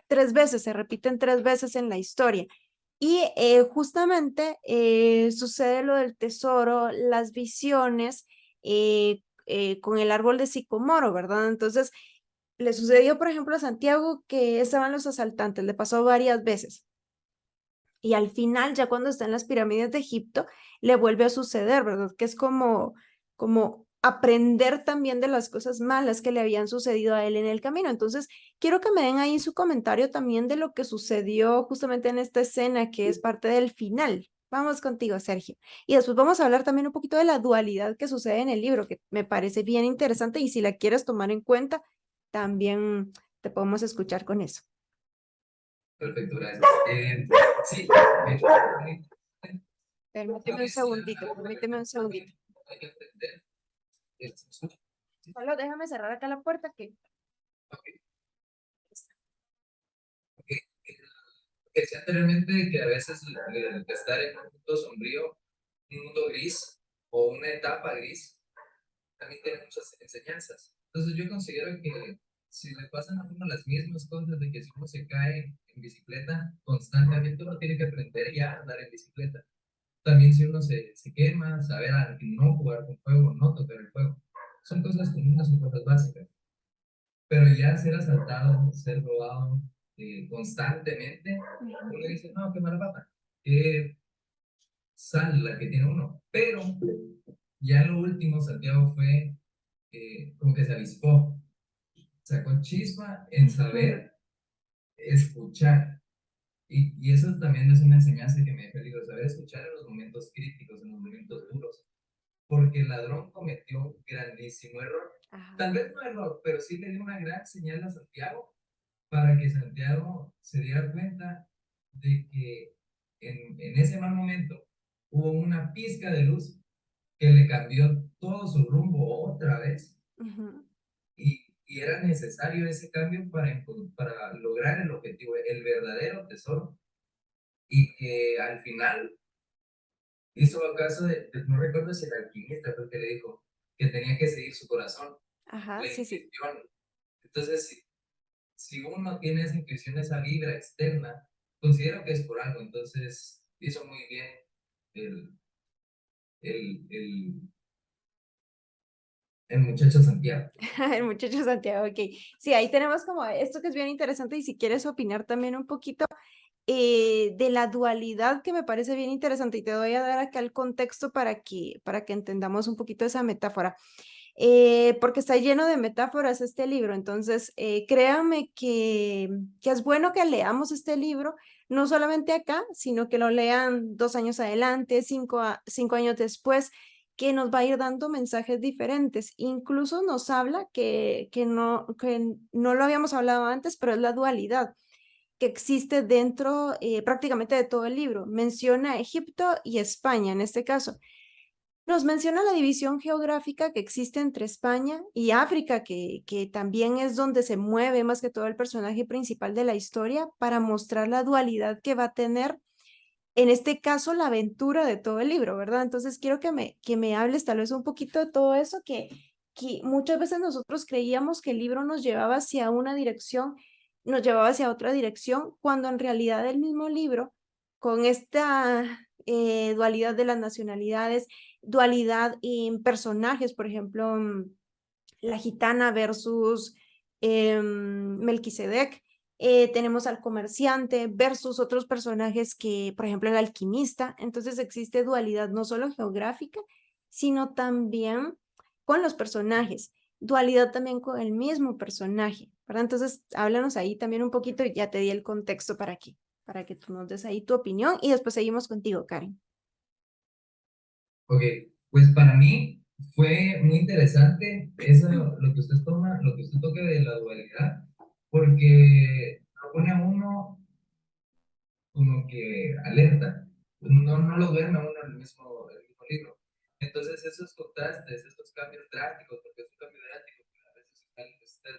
3 veces, se repiten 3 veces en la historia. Y justamente sucede lo del tesoro, las visiones con el árbol de sicomoro, ¿verdad? Entonces, le sucedió, por ejemplo, a Santiago que estaban los asaltantes, le pasó varias veces. Y al final, ya cuando está en las pirámides de Egipto, le vuelve a suceder, ¿verdad? Que es como aprender también de las cosas malas que le habían sucedido a él en el camino. Entonces, quiero que me den ahí su comentario también de lo que sucedió justamente en esta escena, que es parte del final. Vamos contigo, Sergio. Y después vamos a hablar también un poquito de la dualidad que sucede en el libro, que me parece bien interesante, y si la quieres tomar en cuenta, también te podemos escuchar con eso. Perfecto, gracias. Sí, Permíteme un segundito, permíteme un segundito. hay que entender. ¿Se me escucha? Solo déjame cerrar acá la puerta que... Ok. Decía anteriormente que a veces el estar en un mundo sombrío, un mundo gris o una etapa gris, también tiene muchas enseñanzas. Entonces yo considero que si le pasan a uno las mismas cosas de que si uno se cae en bicicleta constantemente, uno tiene que aprender ya a andar en bicicleta. También si uno se quema, saber a no jugar con fuego, no tocar el fuego. Son cosas comunes, son cosas básicas. Pero ya ser asaltado, ser robado constantemente, uno dice, no, qué mala pata, qué sal la que tiene uno. Pero ya en lo último, Santiago fue como que se avispó, sacó chispa en saber escuchar. Y eso también es una enseñanza que me deja el libro, saber escuchar en los momentos críticos, en los momentos duros. Porque el ladrón cometió un grandísimo error. Ajá. Tal vez no error, pero sí le dio una gran señal a Santiago para que Santiago se diera cuenta de que en ese mal momento hubo una pizca de luz que le cambió todo su rumbo otra vez, Ujú. y era necesario ese cambio para lograr el objetivo, el verdadero tesoro, y que al final hizo caso no recuerdo si el alquimista fue el que le dijo que tenía que seguir su corazón, Ajá, la sí, sí. intuición. Entonces, si uno tiene esa intuición, esa vibra externa, considero que es por algo. Entonces, hizo muy bien el, el, el, El muchacho Santiago. El muchacho Santiago, ok. Sí, ahí tenemos como esto que es bien interesante y si quieres opinar también un poquito de la dualidad que me parece bien interesante y te voy a dar acá el contexto para que entendamos un poquito esa metáfora. Porque está lleno de metáforas este libro, entonces créanme que es bueno que leamos este libro, no solamente acá, sino que lo lean 2 años adelante, 5 años después, que nos va a ir dando mensajes diferentes. Incluso nos habla que no lo habíamos hablado antes, pero es la dualidad que existe dentro prácticamente de todo el libro. Menciona Egipto y España en este caso. Nos menciona la división geográfica que existe entre España y África, que también es donde se mueve más que todo el personaje principal de la historia para mostrar la dualidad que va a tener, en este caso, la aventura de todo el libro, ¿verdad? Entonces quiero que me hables tal vez un poquito de todo eso que muchas veces nosotros creíamos que el libro nos llevaba hacia una dirección, nos llevaba hacia otra dirección, cuando en realidad el mismo libro, con esta dualidad de las nacionalidades, dualidad en personajes, por ejemplo, la gitana versus Melquisedec, tenemos al comerciante versus otros personajes que, por ejemplo, el alquimista. Entonces existe dualidad no solo geográfica, sino también con los personajes, dualidad también con el mismo personaje, ¿verdad? Entonces, háblanos ahí también un poquito y ya te di el contexto para que tú nos des ahí tu opinión y después seguimos contigo, Karen. Ok, pues para mí fue muy interesante eso, lo que usted toma, lo que usted toca de la dualidad, porque lo pone a uno como que alerta, no lo duerme a uno el mismo libro. Entonces esos contrastes, estos cambios drásticos, porque es un cambio drástico, que a veces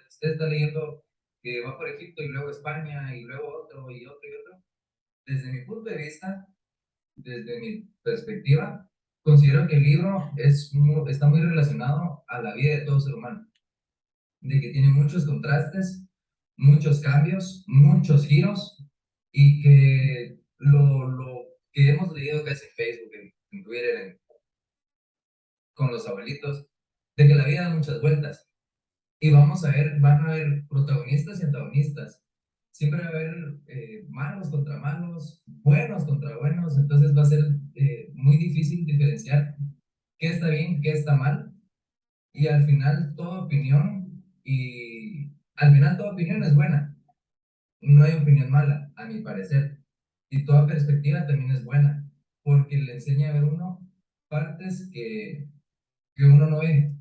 usted está leyendo que va por Egipto y luego España y luego otro y otro y otro. Desde mi punto de vista, desde mi perspectiva, considero que el libro está muy relacionado a la vida de todo ser humano, de que tiene muchos contrastes, muchos cambios, muchos giros, y que lo que hemos leído casi en Facebook, en Twitter, con los abuelitos, de que la vida da muchas vueltas. Y van a haber protagonistas y antagonistas. Siempre va a haber malos contra malos, buenos contra buenos, entonces va a ser muy difícil diferenciar qué está bien, qué está mal, y al final toda opinión es buena, no hay opinión mala, a mi parecer, y toda perspectiva también es buena, porque le enseña a ver uno partes que uno no ve.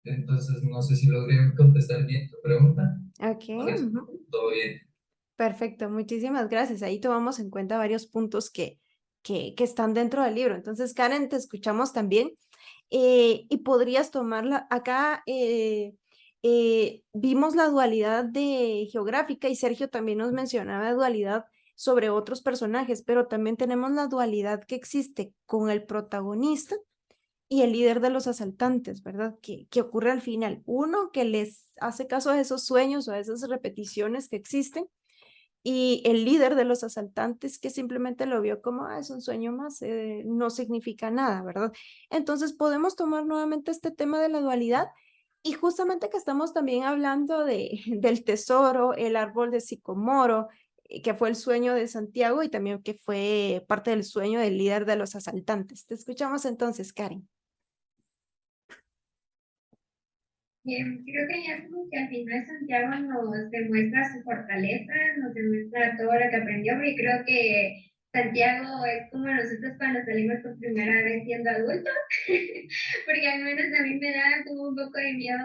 Entonces, no sé si logré contestar bien tu pregunta. Ok, Ok, todo bien. perfecto, muchísimas gracias. Ahí tomamos en cuenta varios puntos que están dentro del libro. Entonces, Karen, te escuchamos también y podrías tomarla. Acá vimos la dualidad de geográfica y Sergio también nos mencionaba dualidad sobre otros personajes, pero también tenemos la dualidad que existe con el protagonista y el líder de los asaltantes, ¿verdad? Que ocurre al final. Uno que les hace caso a esos sueños o a esas repeticiones que existen y el líder de los asaltantes que simplemente lo vio como, ah, es un sueño más, no significa nada, ¿verdad? Entonces podemos tomar nuevamente este tema de la dualidad y justamente que estamos también hablando del tesoro, el árbol de sicomoro, que fue el sueño de Santiago y también que fue parte del sueño del líder de los asaltantes. Te escuchamos entonces, Karen. Creo que ya como que al final Santiago nos demuestra su fortaleza, nos demuestra todo lo que aprendió, y creo que Santiago es como nosotros cuando salimos por primera vez siendo adultos, porque al menos a mí me da como un poco de miedo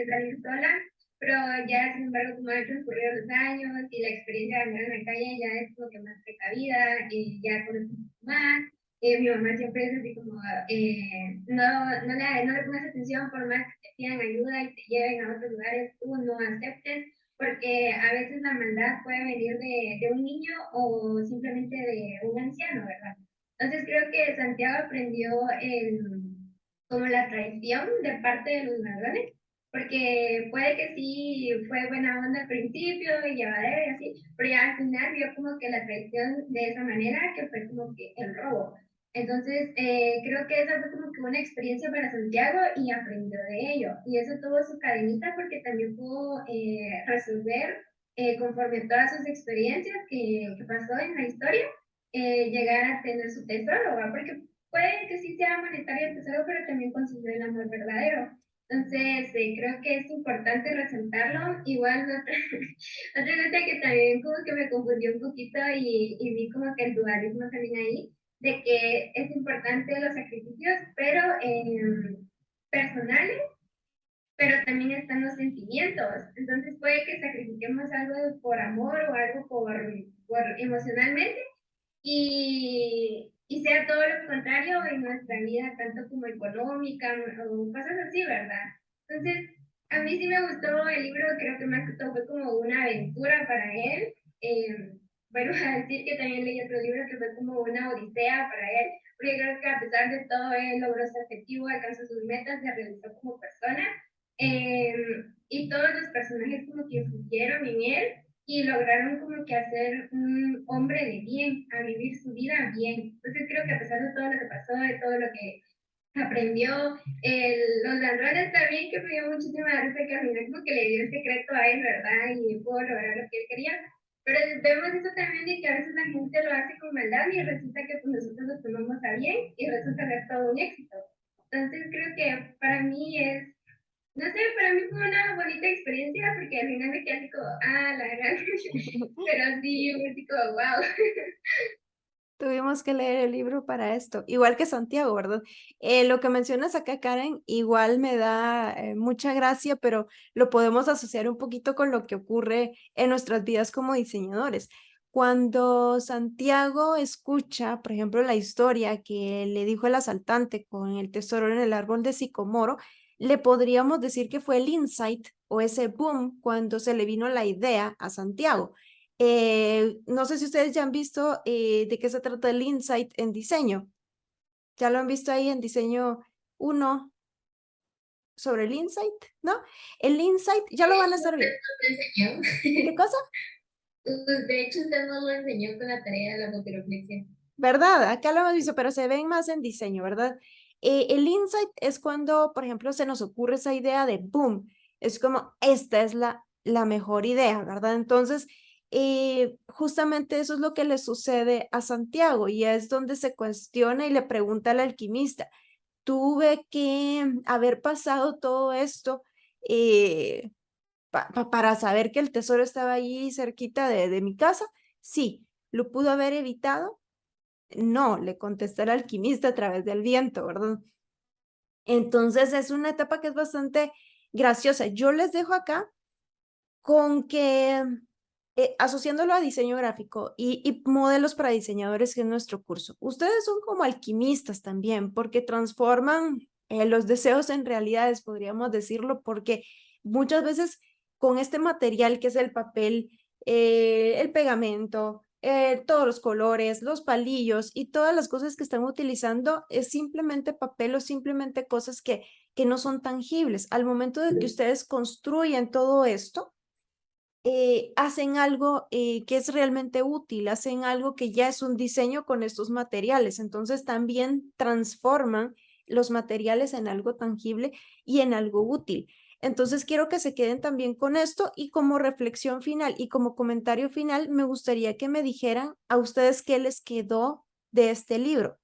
salir sola, pero ya sin embargo como han transcurrido los años y la experiencia de andar en la calle ya es como que más precavida, y ya conozco un poco más. Mi mamá siempre es así como, no le pones atención por más que te pidan ayuda y te lleven a otros lugares, tú no aceptes, porque a veces la maldad puede venir de un niño o simplemente de un anciano, ¿verdad? Entonces creo que Santiago aprendió como la traición de parte de los ladrones, porque puede que sí fue buena onda al principio y llevadera y así, pero ya al final vio como que la traición de esa manera, que fue como que el robo. Entonces, creo que esa fue como que una experiencia para Santiago y aprendió de ello. Y eso tuvo su cadenita porque también pudo resolver, conforme todas sus experiencias que pasó en la historia, llegar a tener su tesoro, ¿va? Porque puede que sí sea monetario el tesoro, pero también consiguió el amor verdadero. Entonces, creo que es importante resaltarlo. Igual, otra cosa que también como que me confundió un poquito y vi como que el dualismo también ahí, de que es importante los sacrificios, pero personales, pero también están los sentimientos. Entonces puede que sacrifiquemos algo por amor o algo por emocionalmente y sea todo lo contrario en nuestra vida, tanto como económica o cosas así, ¿verdad? Entonces, a mí sí me gustó el libro, creo que más que todo fue como una aventura para él. Eh, bueno, a decir que también leí otro libro que fue como una odisea para él, porque creo que a pesar de todo él logró su objetivo, alcanzó sus metas, se realizó como persona, eh, y todos los personajes como que influyeron en él y lograron como que hacer un hombre de bien, a vivir su vida bien. Entonces creo que a pesar de todo lo que pasó, de todo lo que aprendió, los ladrones también, que me dio muchísima risa, que al final como que le dio el secreto a él, ¿verdad? Y pudo lograr lo que él quería. Pero vemos eso también de que a veces la gente lo hace con maldad y resulta que pues, nosotros lo tomamos a bien y resulta ser todo un éxito. Entonces creo que para mí es, no sé, para mí fue una bonita experiencia porque al final me quedé así como, ah, la gran, pero sí, fue así como, wow. Tuvimos que leer el libro para esto, igual que Santiago, ¿verdad? Lo que mencionas acá, Karen, igual me da mucha gracia, pero lo podemos asociar un poquito con lo que ocurre en nuestras vidas como diseñadores. Cuando Santiago escucha, por ejemplo, la historia que le dijo el asaltante con el tesoro en el árbol de sicomoro, le podríamos decir que fue el insight o ese boom cuando se le vino la idea a Santiago. No sé si ustedes ya han visto de qué se trata el insight en diseño. ¿Ya lo han visto ahí en diseño uno sobre el insight? ¿No? El insight ya lo van a estar viendo. Enseñó. ¿Qué cosa? De hecho, usted nos lo enseñó con la tarea de la fotoreflexión. ¿Verdad? Acá lo hemos visto, pero se ven más en diseño, ¿verdad? El insight es cuando, por ejemplo, se nos ocurre esa idea de boom. Es como, esta es la mejor idea, ¿verdad? Entonces, justamente eso es lo que le sucede a Santiago y es donde se cuestiona y le pregunta al alquimista, tuve que haber pasado todo esto para saber que el tesoro estaba allí cerquita de mi casa. Sí, lo pudo haber evitado. No, le contesta el alquimista a través del viento, ¿verdad? Entonces es una etapa que es bastante graciosa. Yo les dejo acá con que, asociándolo a diseño gráfico y modelos para diseñadores, que es nuestro curso, ustedes son como alquimistas también, porque transforman los deseos en realidades, podríamos decirlo, porque muchas veces con este material que es el papel, el pegamento, todos los colores, los palillos y todas las cosas que están utilizando es simplemente papel o simplemente cosas que no son tangibles. Al momento de que ustedes construyen todo esto, hacen algo que es realmente útil, hacen algo que ya es un diseño con estos materiales. Entonces también transforman los materiales en algo tangible y en algo útil. Entonces quiero que se queden también con esto y como reflexión final y como comentario final, me gustaría que me dijeran a ustedes qué les quedó de este libro.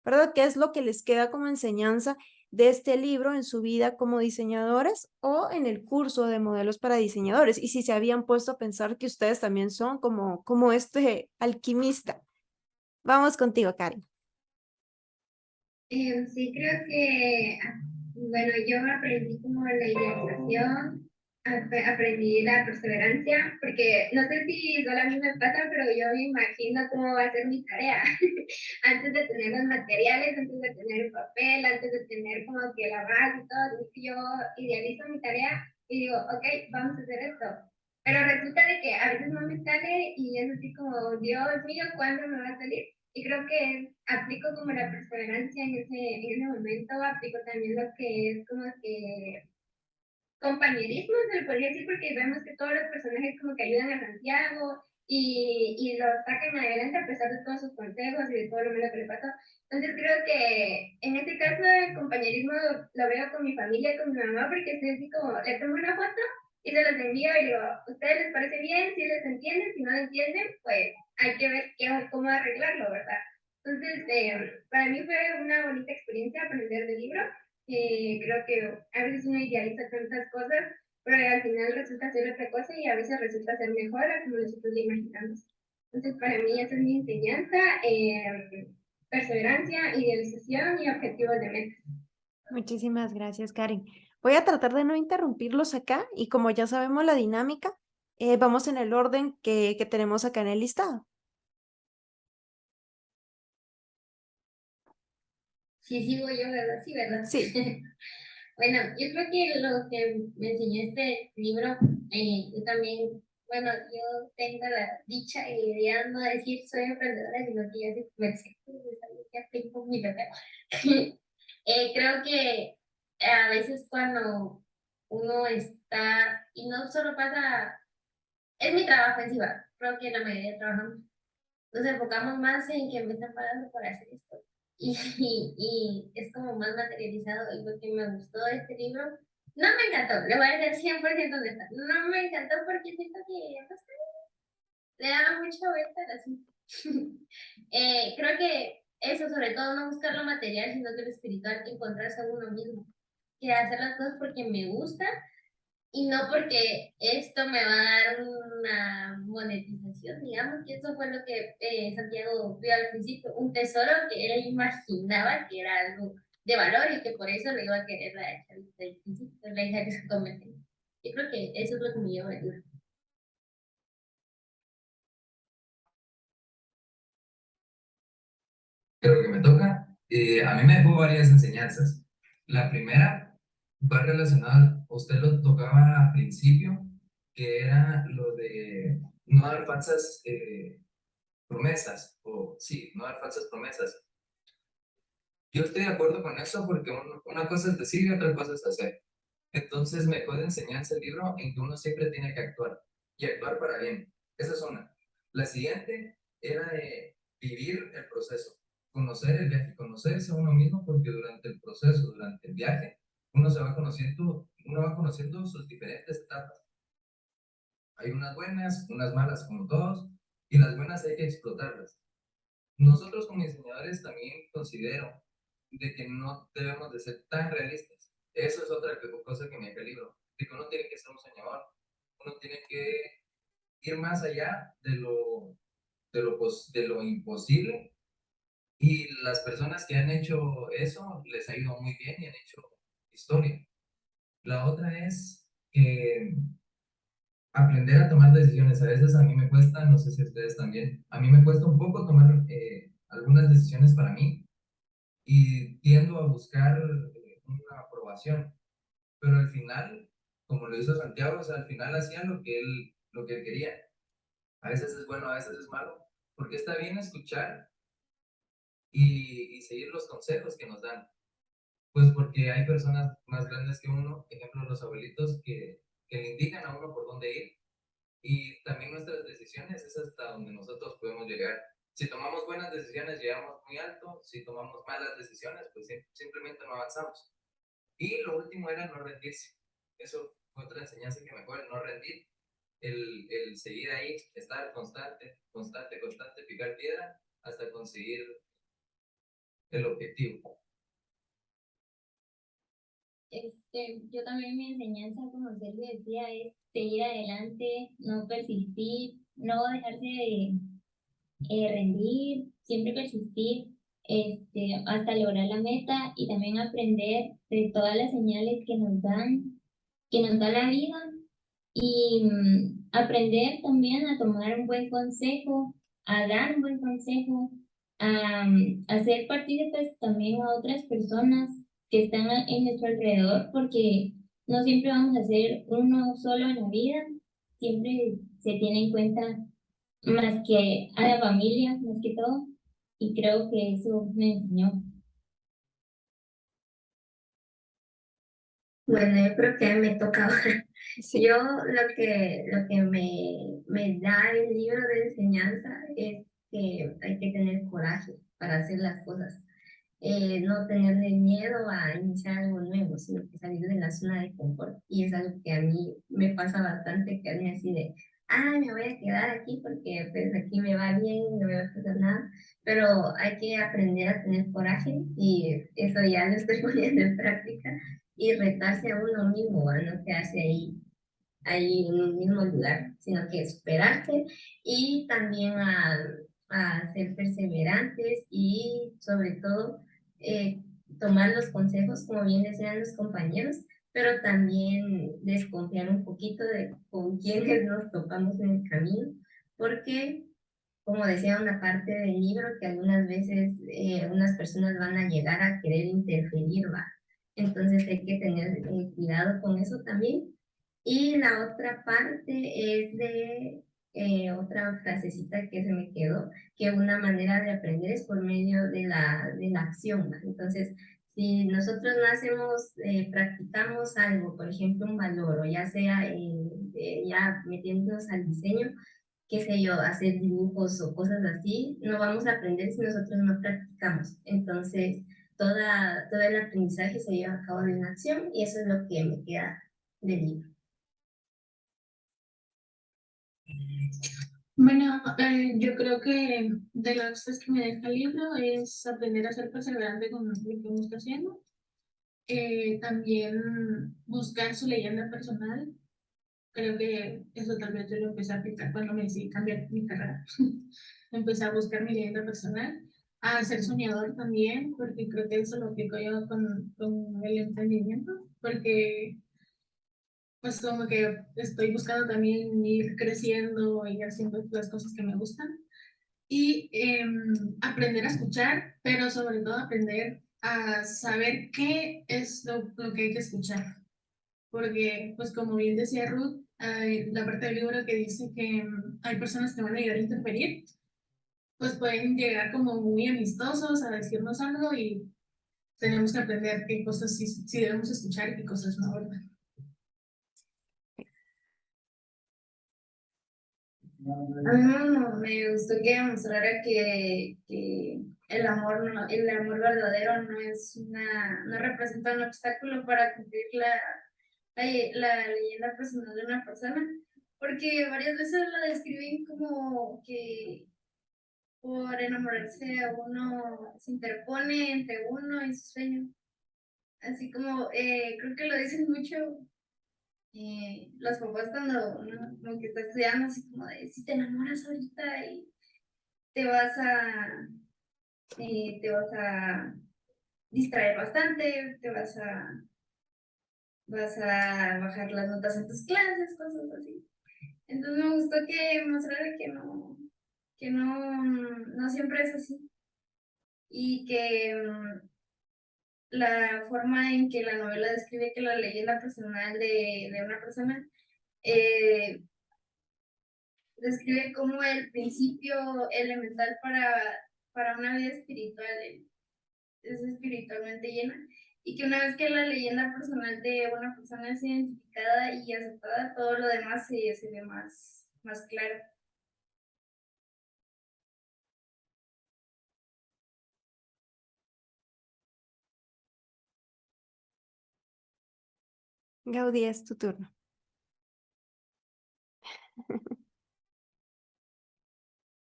¿Verdad? ¿Qué es lo que les queda como enseñanza de este libro en su vida como diseñadores o en el curso de modelos para diseñadores? Y si se habían puesto a pensar que ustedes también son como este alquimista. Vamos contigo, Karen. Sí, creo que, bueno, yo aprendí como la idealización, aprendí la perseverancia, porque no sé si solo a mí me pasa, pero yo me imagino cómo va a ser mi tarea. Antes de tener los materiales, antes de tener el papel, antes de tener como que la base y todo, así que yo idealizo mi tarea y digo, ok, vamos a hacer esto. Pero resulta de que a veces no me sale y es así como, Dios mío, ¿cuándo me va a salir? Y creo que aplico como la perseverancia en ese momento, aplico también lo que es como que compañerismo, se le podría decir, porque vemos que todos los personajes como que ayudan a Santiago, y lo sacan adelante a pesar de todos sus consejos y de todo lo malo que le pasó. Entonces creo que en este caso el compañerismo lo veo con mi familia y con mi mamá, porque estoy así como, le tomo una foto y se los envío y digo, ¿a ustedes les parece bien? Si les entienden, si no lo entienden, pues hay que ver cómo arreglarlo, ¿verdad? Entonces, para mí fue una bonita experiencia aprender del libro. Creo que a veces uno idealiza tantas cosas, pero al final resulta ser otra cosa y a veces resulta ser mejor a como nosotros le imaginamos. Entonces, para mí esa es mi enseñanza, perseverancia, idealización y objetivos de meta. Muchísimas gracias, Karen. Voy a tratar de no interrumpirlos acá y como ya sabemos la dinámica, vamos en el orden que tenemos acá en el listado. Sí, sigo yo, ¿verdad? Sí, ¿verdad? Sí. Bueno, yo creo que lo que me enseñó este libro, yo también, bueno, yo tengo la dicha y de no decir soy emprendedora, sino que ya soy comerciante, ya tengo mi bebé. Creo que a veces cuando uno está, y no solo pasa, es mi trabajo encima, creo que la mayoría trabajamos, nos enfocamos más en que me están pagando por hacer esto. Y es como más materializado. Y lo que me gustó de este libro, no me encantó, le voy a ser 100% honesta. No me encantó porque siento que, no sé, le da mucha vuelta al asunto. Creo que eso, sobre todo, no buscar lo material, sino que lo espiritual, encontrarse a uno mismo. Que hacer las cosas porque me gusta y no porque esto me va a dar una monetización, digamos, que eso fue lo que Santiago vio al principio, un tesoro que él imaginaba que era algo de valor y que por eso le iba a querer la hija del principio, la hija que se convierte. Yo creo que eso es lo que me lleva a ayudar. Creo que me toca. A mí me dejó varias enseñanzas. La primera va relacionada, usted lo tocaba al principio, que era lo de no dar falsas promesas, o sí, no dar falsas promesas. Yo estoy de acuerdo con eso porque una cosa es decir y otra cosa es hacer. Entonces me puede enseñarse el libro en que uno siempre tiene que actuar y actuar para bien. Esa es una. La siguiente era vivir el proceso, conocer el viaje, conocerse a uno mismo porque durante el proceso, durante el viaje, uno va conociendo sus diferentes etapas. Hay unas buenas, unas malas como todos, y las buenas hay que explotarlas. Nosotros como diseñadores también considero de que no debemos de ser tan realistas. Eso es otra cosa que me deja el libro, de que uno tiene que ser un soñador, uno tiene que ir más allá de lo imposible y las personas que han hecho eso les ha ido muy bien y han hecho historia. La otra es que aprender a tomar decisiones. A veces a mí me cuesta, no sé si a ustedes también, a mí me cuesta un poco tomar algunas decisiones para mí y tiendo a buscar una aprobación. Pero al final, como lo hizo Santiago, o sea, al final hacía lo que él quería. A veces es bueno, a veces es malo, porque está bien escuchar y seguir los consejos que nos dan. Pues porque hay personas más grandes que uno, ejemplo los abuelitos, que le indican a uno por dónde ir. Y también nuestras decisiones es hasta donde nosotros podemos llegar. Si tomamos buenas decisiones, llegamos muy alto. Si tomamos malas decisiones, pues simplemente no avanzamos. Y lo último era no rendirse. Eso fue otra enseñanza que me fue, el no rendir, el seguir ahí, estar constante, constante, constante, picar piedra hasta conseguir el objetivo. Yo también mi enseñanza, como Sergio decía, es seguir adelante, no persistir, no dejarse de rendir, siempre persistir hasta lograr la meta y también aprender de todas las señales que nos da la vida y aprender también a tomar un buen consejo, a dar un buen consejo, a ser partícipes también a otras personas que están en nuestro alrededor, porque no siempre vamos a ser uno solo en la vida, siempre se tiene en cuenta más que a la familia, más que todo, y creo que eso me enseñó. Bueno, yo creo que me toca ahora. Sí. Yo lo que me da el libro de enseñanza es que hay que tener coraje para hacer las cosas. No tenerle miedo a iniciar algo nuevo, sino que salir de la zona de confort. Y es algo que a mí me pasa bastante, que a mí así de, me voy a quedar aquí porque pues aquí me va bien, no me va a pasar nada. Pero hay que aprender a tener coraje y eso ya lo estoy poniendo en práctica y retarse a uno mismo, a no quedarse ahí en un mismo lugar, sino que superarse y también a ser perseverantes y sobre todo eh, tomar los consejos, como bien decían los compañeros, pero también desconfiar un poquito de con quiénes nos topamos en el camino, porque como decía una parte del libro, que algunas veces unas personas van a llegar a querer interferir, ¿va? Entonces hay que tener cuidado con eso también. Y la otra parte es de otra frasecita que se me quedó, que una manera de aprender es por medio de la acción, ¿va? Entonces, si nosotros no hacemos, practicamos algo, por ejemplo, un valor, o ya sea ya metiéndonos al diseño, qué sé yo, hacer dibujos o cosas así, no vamos a aprender si nosotros no practicamos. Entonces, todo el aprendizaje se lleva a cabo de una acción y eso es lo que me queda del libro. Bueno, yo creo que de las cosas que me deja el libro es aprender a ser perseverante con lo que uno está haciendo. También buscar su leyenda personal. Creo que eso también yo lo empecé a aplicar cuando me decidí cambiar mi carrera. Empecé a buscar mi leyenda personal, a ser soñador también, porque creo que eso lo aplico yo con el emprendimiento, porque pues como que estoy buscando también ir creciendo y haciendo las cosas que me gustan. Y aprender a escuchar, pero sobre todo aprender a saber qué es lo que hay que escuchar. Porque, pues como bien decía Ruth, hay la parte del libro que dice que hay personas que van a llegar a interferir, pues pueden llegar como muy amistosos a decirnos algo y tenemos que aprender qué cosas sí debemos escuchar y qué cosas no, ¿verdad? Me gustó que demostrara que el amor verdadero no representa un obstáculo para cumplir la leyenda personal de una persona, porque varias veces lo describen como que por enamorarse a uno se interpone entre uno y su sueño. Así como creo que lo dicen mucho los papás cuando uno como que está estudiando, así como de si te enamoras ahorita y te vas a, te vas a distraer bastante, vas a bajar las notas en tus clases, cosas así. Entonces me gustó que mostrara no siempre es así y que la forma en que la novela describe que la leyenda personal de una persona eh, describe como el principio elemental para una vida espiritual, es espiritualmente llena, y que una vez que la leyenda personal de una persona es identificada y aceptada, todo lo demás se ve más claro. Gaudí, es tu turno.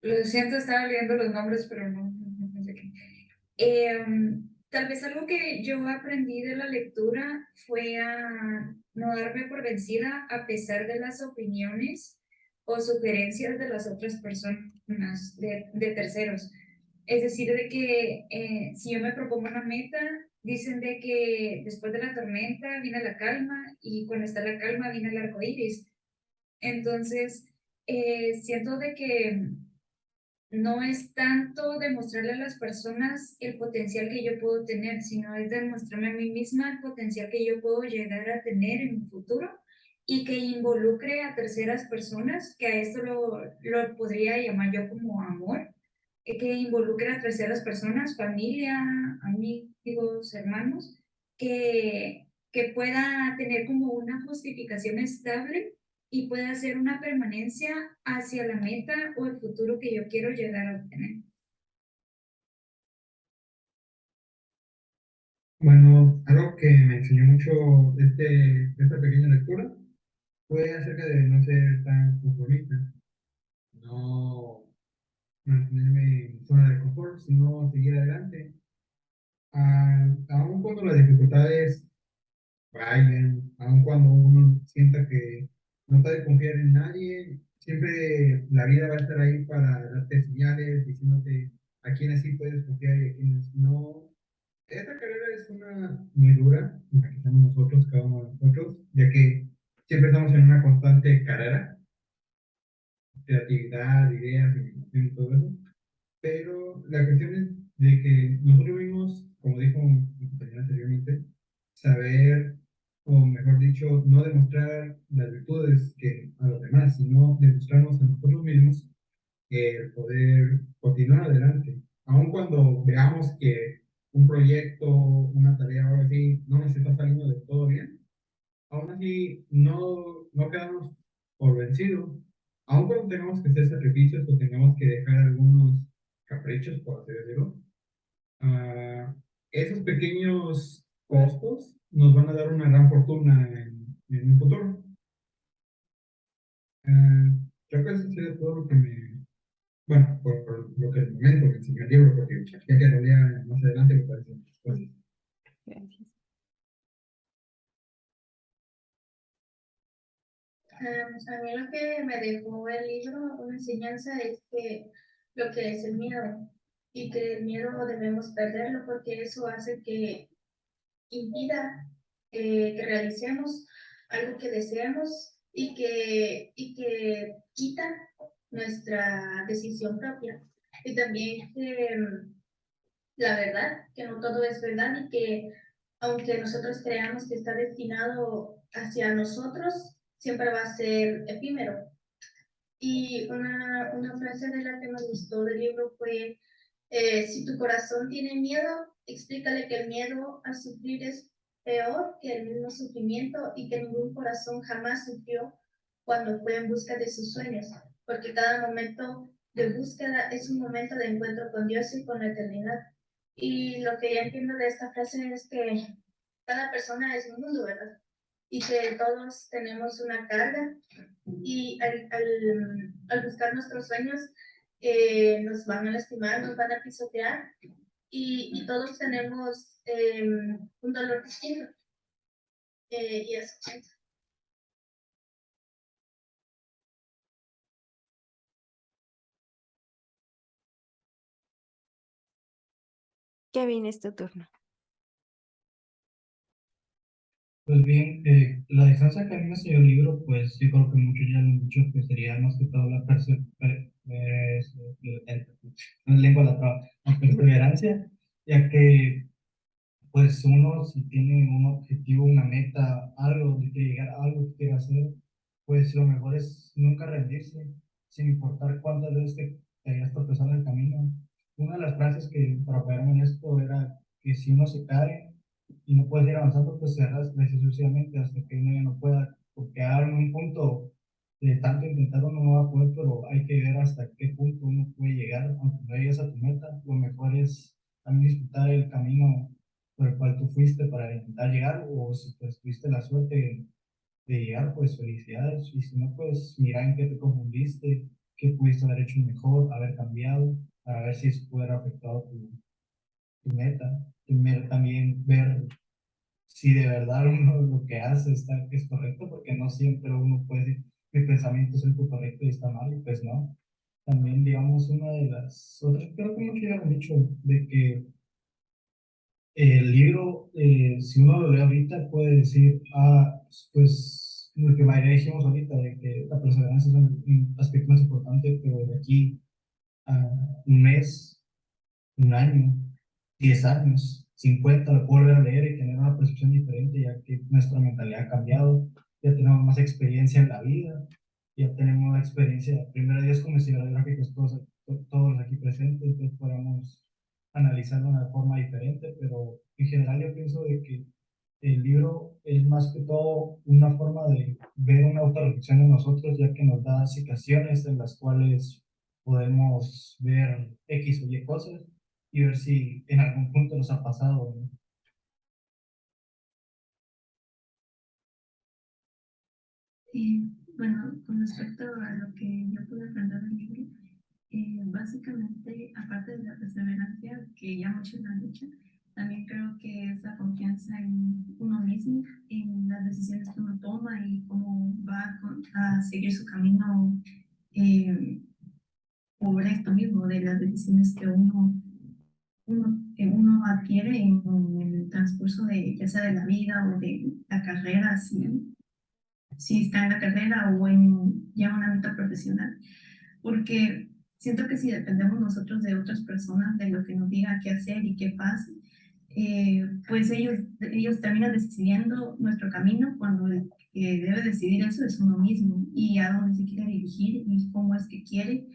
Lo siento, estaba leyendo los nombres, pero no sé qué. Tal vez algo que yo aprendí de la lectura fue a no darme por vencida a pesar de las opiniones o sugerencias de las otras personas, de terceros. Es decir, de que si yo me propongo una meta, dicen de que después de la tormenta viene la calma y cuando está la calma viene el arco iris. Entonces, siento de que no es tanto demostrarle a las personas el potencial que yo puedo tener, sino es demostrarme a mí misma el potencial que yo puedo llegar a tener en un futuro y que involucre a terceras personas, que a esto lo podría llamar yo como amor, que involucre a terceras personas, familia, amigos, hermanos, que que pueda tener como una justificación estable y pueda hacer una permanencia hacia la meta o el futuro que yo quiero llegar a obtener. Bueno, algo que me enseñó mucho esta pequeña lectura fue acerca de no ser tan conformista, no mantenerme en mi zona de confort, sino seguir adelante. Aun cuando las dificultades vayan, aun cuando uno sienta que no puede confiar en nadie, siempre la vida va a estar ahí para darte señales, diciéndote a quiénes sí puedes confiar y a quiénes no. Esta carrera es una muy dura, en la que estamos nosotros, cada uno de nosotros, ya que siempre estamos en una constante carrera, creatividad, ideas, imaginación y todo eso. Pero la cuestión es de que nosotros mismos, como dijo mi compañera anteriormente, saber, o mejor dicho, no demostrar las virtudes que a los demás, sino demostrarnos a nosotros mismos el poder continuar adelante. Aun cuando veamos que un proyecto, una tarea o algo así no nos está saliendo de todo bien, aún así no quedamos por vencidos. Aun cuando tengamos que hacer sacrificios o tengamos que dejar algunos caprichos, por así decirlo, ah, esos pequeños costos nos van a dar una gran fortuna en un futuro. Creo que eso sería todo lo que bueno, por lo que el momento me enseñó el libro, porque ya que lo lea más adelante me parece muchas cosas. Gracias. A mí lo que me dejó el libro, una enseñanza, es que lo que es el miedo y que el miedo debemos perderlo porque eso hace que impida que realicemos algo que deseamos y que quita nuestra decisión propia. Y también que la verdad, que no todo es verdad y que aunque nosotros creamos que está destinado hacia nosotros, siempre va a ser efímero. Y una frase de la que me gustó del libro fue, si tu corazón tiene miedo, explícale que el miedo a sufrir es peor que el mismo sufrimiento y que ningún corazón jamás sufrió cuando fue en busca de sus sueños, porque cada momento de búsqueda es un momento de encuentro con Dios y con la eternidad. Y lo que ya entiendo de esta frase es que cada persona es un mundo, ¿verdad? Y que todos tenemos una carga y al buscar nuestros sueños nos van a lastimar, nos van a pisotear y todos tenemos un dolor distinto. Y eso. Kevin, es tu turno. Pues bien, la distancia que a mí me enseñó el libro, pues yo creo que muchos ya lo han dicho, que sería más que todo la perseverancia, ya que pues uno si tiene un objetivo, una meta, algo que quiere llegar, algo que quiere hacer, pues lo mejor es nunca rendirse, sin importar cuántas veces te hayas tropezado en el camino. Una de las frases que para apoyarme en esto era que si uno se cae y no puede ir avanzando, pues se arrastra sucesivamente hasta que uno ya no pueda, porque ahora en un punto de tanto intentar uno no va a poder, pero hay que ver hasta qué punto uno puede llegar, aunque no llegues a tu meta, lo mejor es también disfrutar el camino por el cual tú fuiste para intentar llegar, o si pues tuviste la suerte de llegar, pues felicidades, y si no, pues mira en qué te confundiste, qué pudiste haber hecho mejor, haber cambiado, para ver si eso puede haber afectado tu meta. Primero también ver si de verdad uno lo que hace es correcto, porque no siempre uno puede decir, mi pensamiento es el correcto y está mal, y pues no. También, digamos, una de las otras, creo que muchos ya lo han dicho, de que el libro, si uno lo lee ahorita, puede decir, pues lo que María dijimos ahorita, de que la perseverancia es un aspecto más importante, pero de aquí a un mes, un año, 10 años, 50, lo puedo volver a leer y tener una percepción diferente, ya que nuestra mentalidad ha cambiado, ya tenemos más experiencia en la vida, ya tenemos experiencia, primero Dios como diseñador gráficos, todos los aquí presentes, entonces podemos analizarlo de una forma diferente, pero en general yo pienso de que El libro es más que todo una forma de ver una autorreflexión en nosotros, ya que nos da situaciones en las cuales podemos ver X o Y cosas y ver si en algún punto nos ha pasado, ¿no? Bueno, con respecto a lo que yo pude aprender del libro, básicamente, aparte de la perseverancia, que ya muchos han dicho, también creo que es la confianza en uno mismo, en las decisiones que uno toma y cómo va a seguir su camino eh, por esto mismo, de las decisiones que uno adquiere en el transcurso de, ya sea de la vida o de la carrera, si está en la carrera o en ya un ámbito profesional, porque siento que si dependemos nosotros de otras personas, de lo que nos diga qué hacer y qué pasa, pues ellos terminan decidiendo nuestro camino cuando el que debe decidir eso es uno mismo y a dónde se quiere dirigir y cómo es que quiere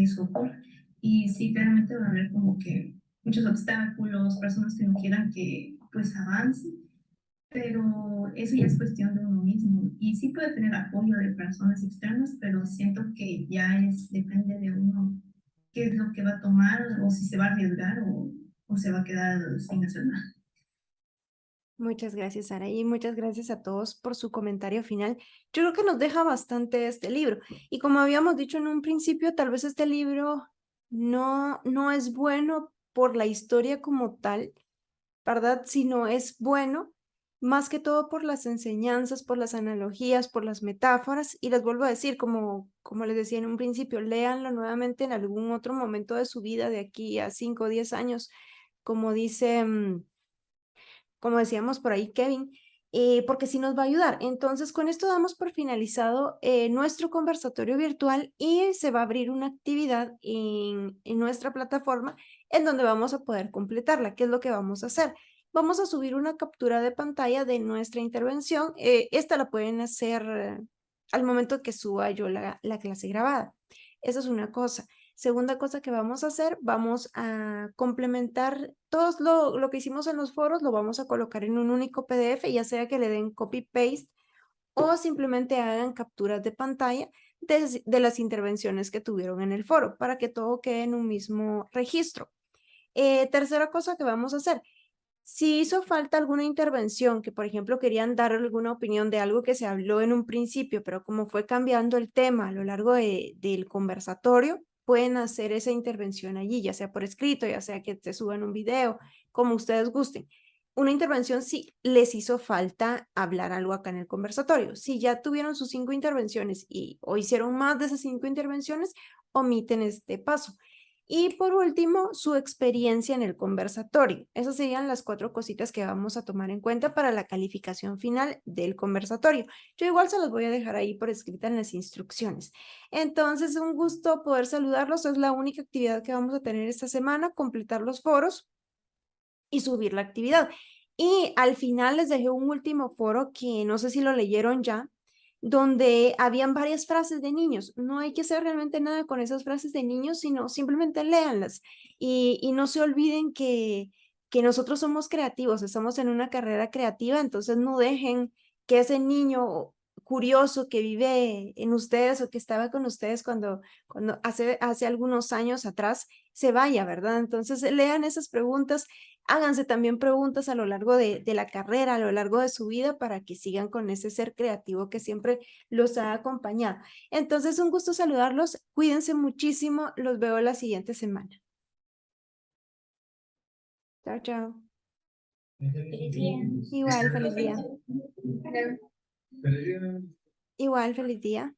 su ocurra. Y sí, claramente va a haber como que muchos obstáculos, personas que no quieran que pues avance, pero eso ya es cuestión de uno mismo. Y sí puede tener apoyo de personas externas, pero siento que ya depende de uno qué es lo que va a tomar o si se va a arriesgar o se va a quedar sin hacer nada. Muchas gracias, Sara, y muchas gracias a todos por su comentario final. Yo creo que nos deja bastante este libro. Y como habíamos dicho en un principio, tal vez este libro no es bueno por la historia como tal, ¿verdad? Sino es bueno más que todo por las enseñanzas, por las analogías, por las metáforas. Y les vuelvo a decir, como les decía en un principio, léanlo nuevamente en algún otro momento de su vida, de aquí a 5 o 10 años, como dice... como decíamos por ahí, Kevin, porque sí nos va a ayudar. Entonces, con esto damos por finalizado nuestro conversatorio virtual y se va a abrir una actividad en nuestra plataforma en donde vamos a poder completarla. ¿Qué es lo que vamos a hacer? Vamos a subir una captura de pantalla de nuestra intervención. Esta la pueden hacer al momento que suba yo la clase grabada. Esa es una cosa. Segunda cosa que vamos a hacer, vamos a complementar todo lo que hicimos en los foros, lo vamos a colocar en un único PDF, ya sea que le den copy-paste o simplemente hagan capturas de pantalla de las intervenciones que tuvieron en el foro para que todo quede en un mismo registro. Tercera cosa que vamos a hacer, si hizo falta alguna intervención, que por ejemplo querían dar alguna opinión de algo que se habló en un principio, pero como fue cambiando el tema a lo largo del conversatorio, pueden hacer esa intervención allí, ya sea por escrito, ya sea que te suban un video, como ustedes gusten. Una intervención si les hizo falta hablar algo acá en el conversatorio. Si ya tuvieron sus 5 intervenciones o hicieron más de esas 5 intervenciones, omiten este paso. Y por último, su experiencia en el conversatorio. Esas serían las 4 cositas que vamos a tomar en cuenta para la calificación final del conversatorio. Yo igual se los voy a dejar ahí por escrita en las instrucciones. Entonces, un gusto poder saludarlos. Es la única actividad que vamos a tener esta semana, completar los foros y subir la actividad. Y al final les dejé un último foro que no sé si lo leyeron ya, donde habían varias frases de niños. No hay que hacer realmente nada con esas frases de niños, sino simplemente léanlas. Y no se olviden que nosotros somos creativos, estamos en una carrera creativa, entonces no dejen que ese niño curioso que vive en ustedes o que estaba con ustedes cuando hace algunos años atrás se vaya, ¿verdad? Entonces lean esas preguntas, háganse también preguntas a lo largo de la carrera, a lo largo de su vida, para que sigan con ese ser creativo que siempre los ha acompañado. Entonces, un gusto saludarlos. Cuídense muchísimo. Los veo la siguiente semana. Chao, chao. Feliz día. Igual, feliz día. Pero Igual, feliz día.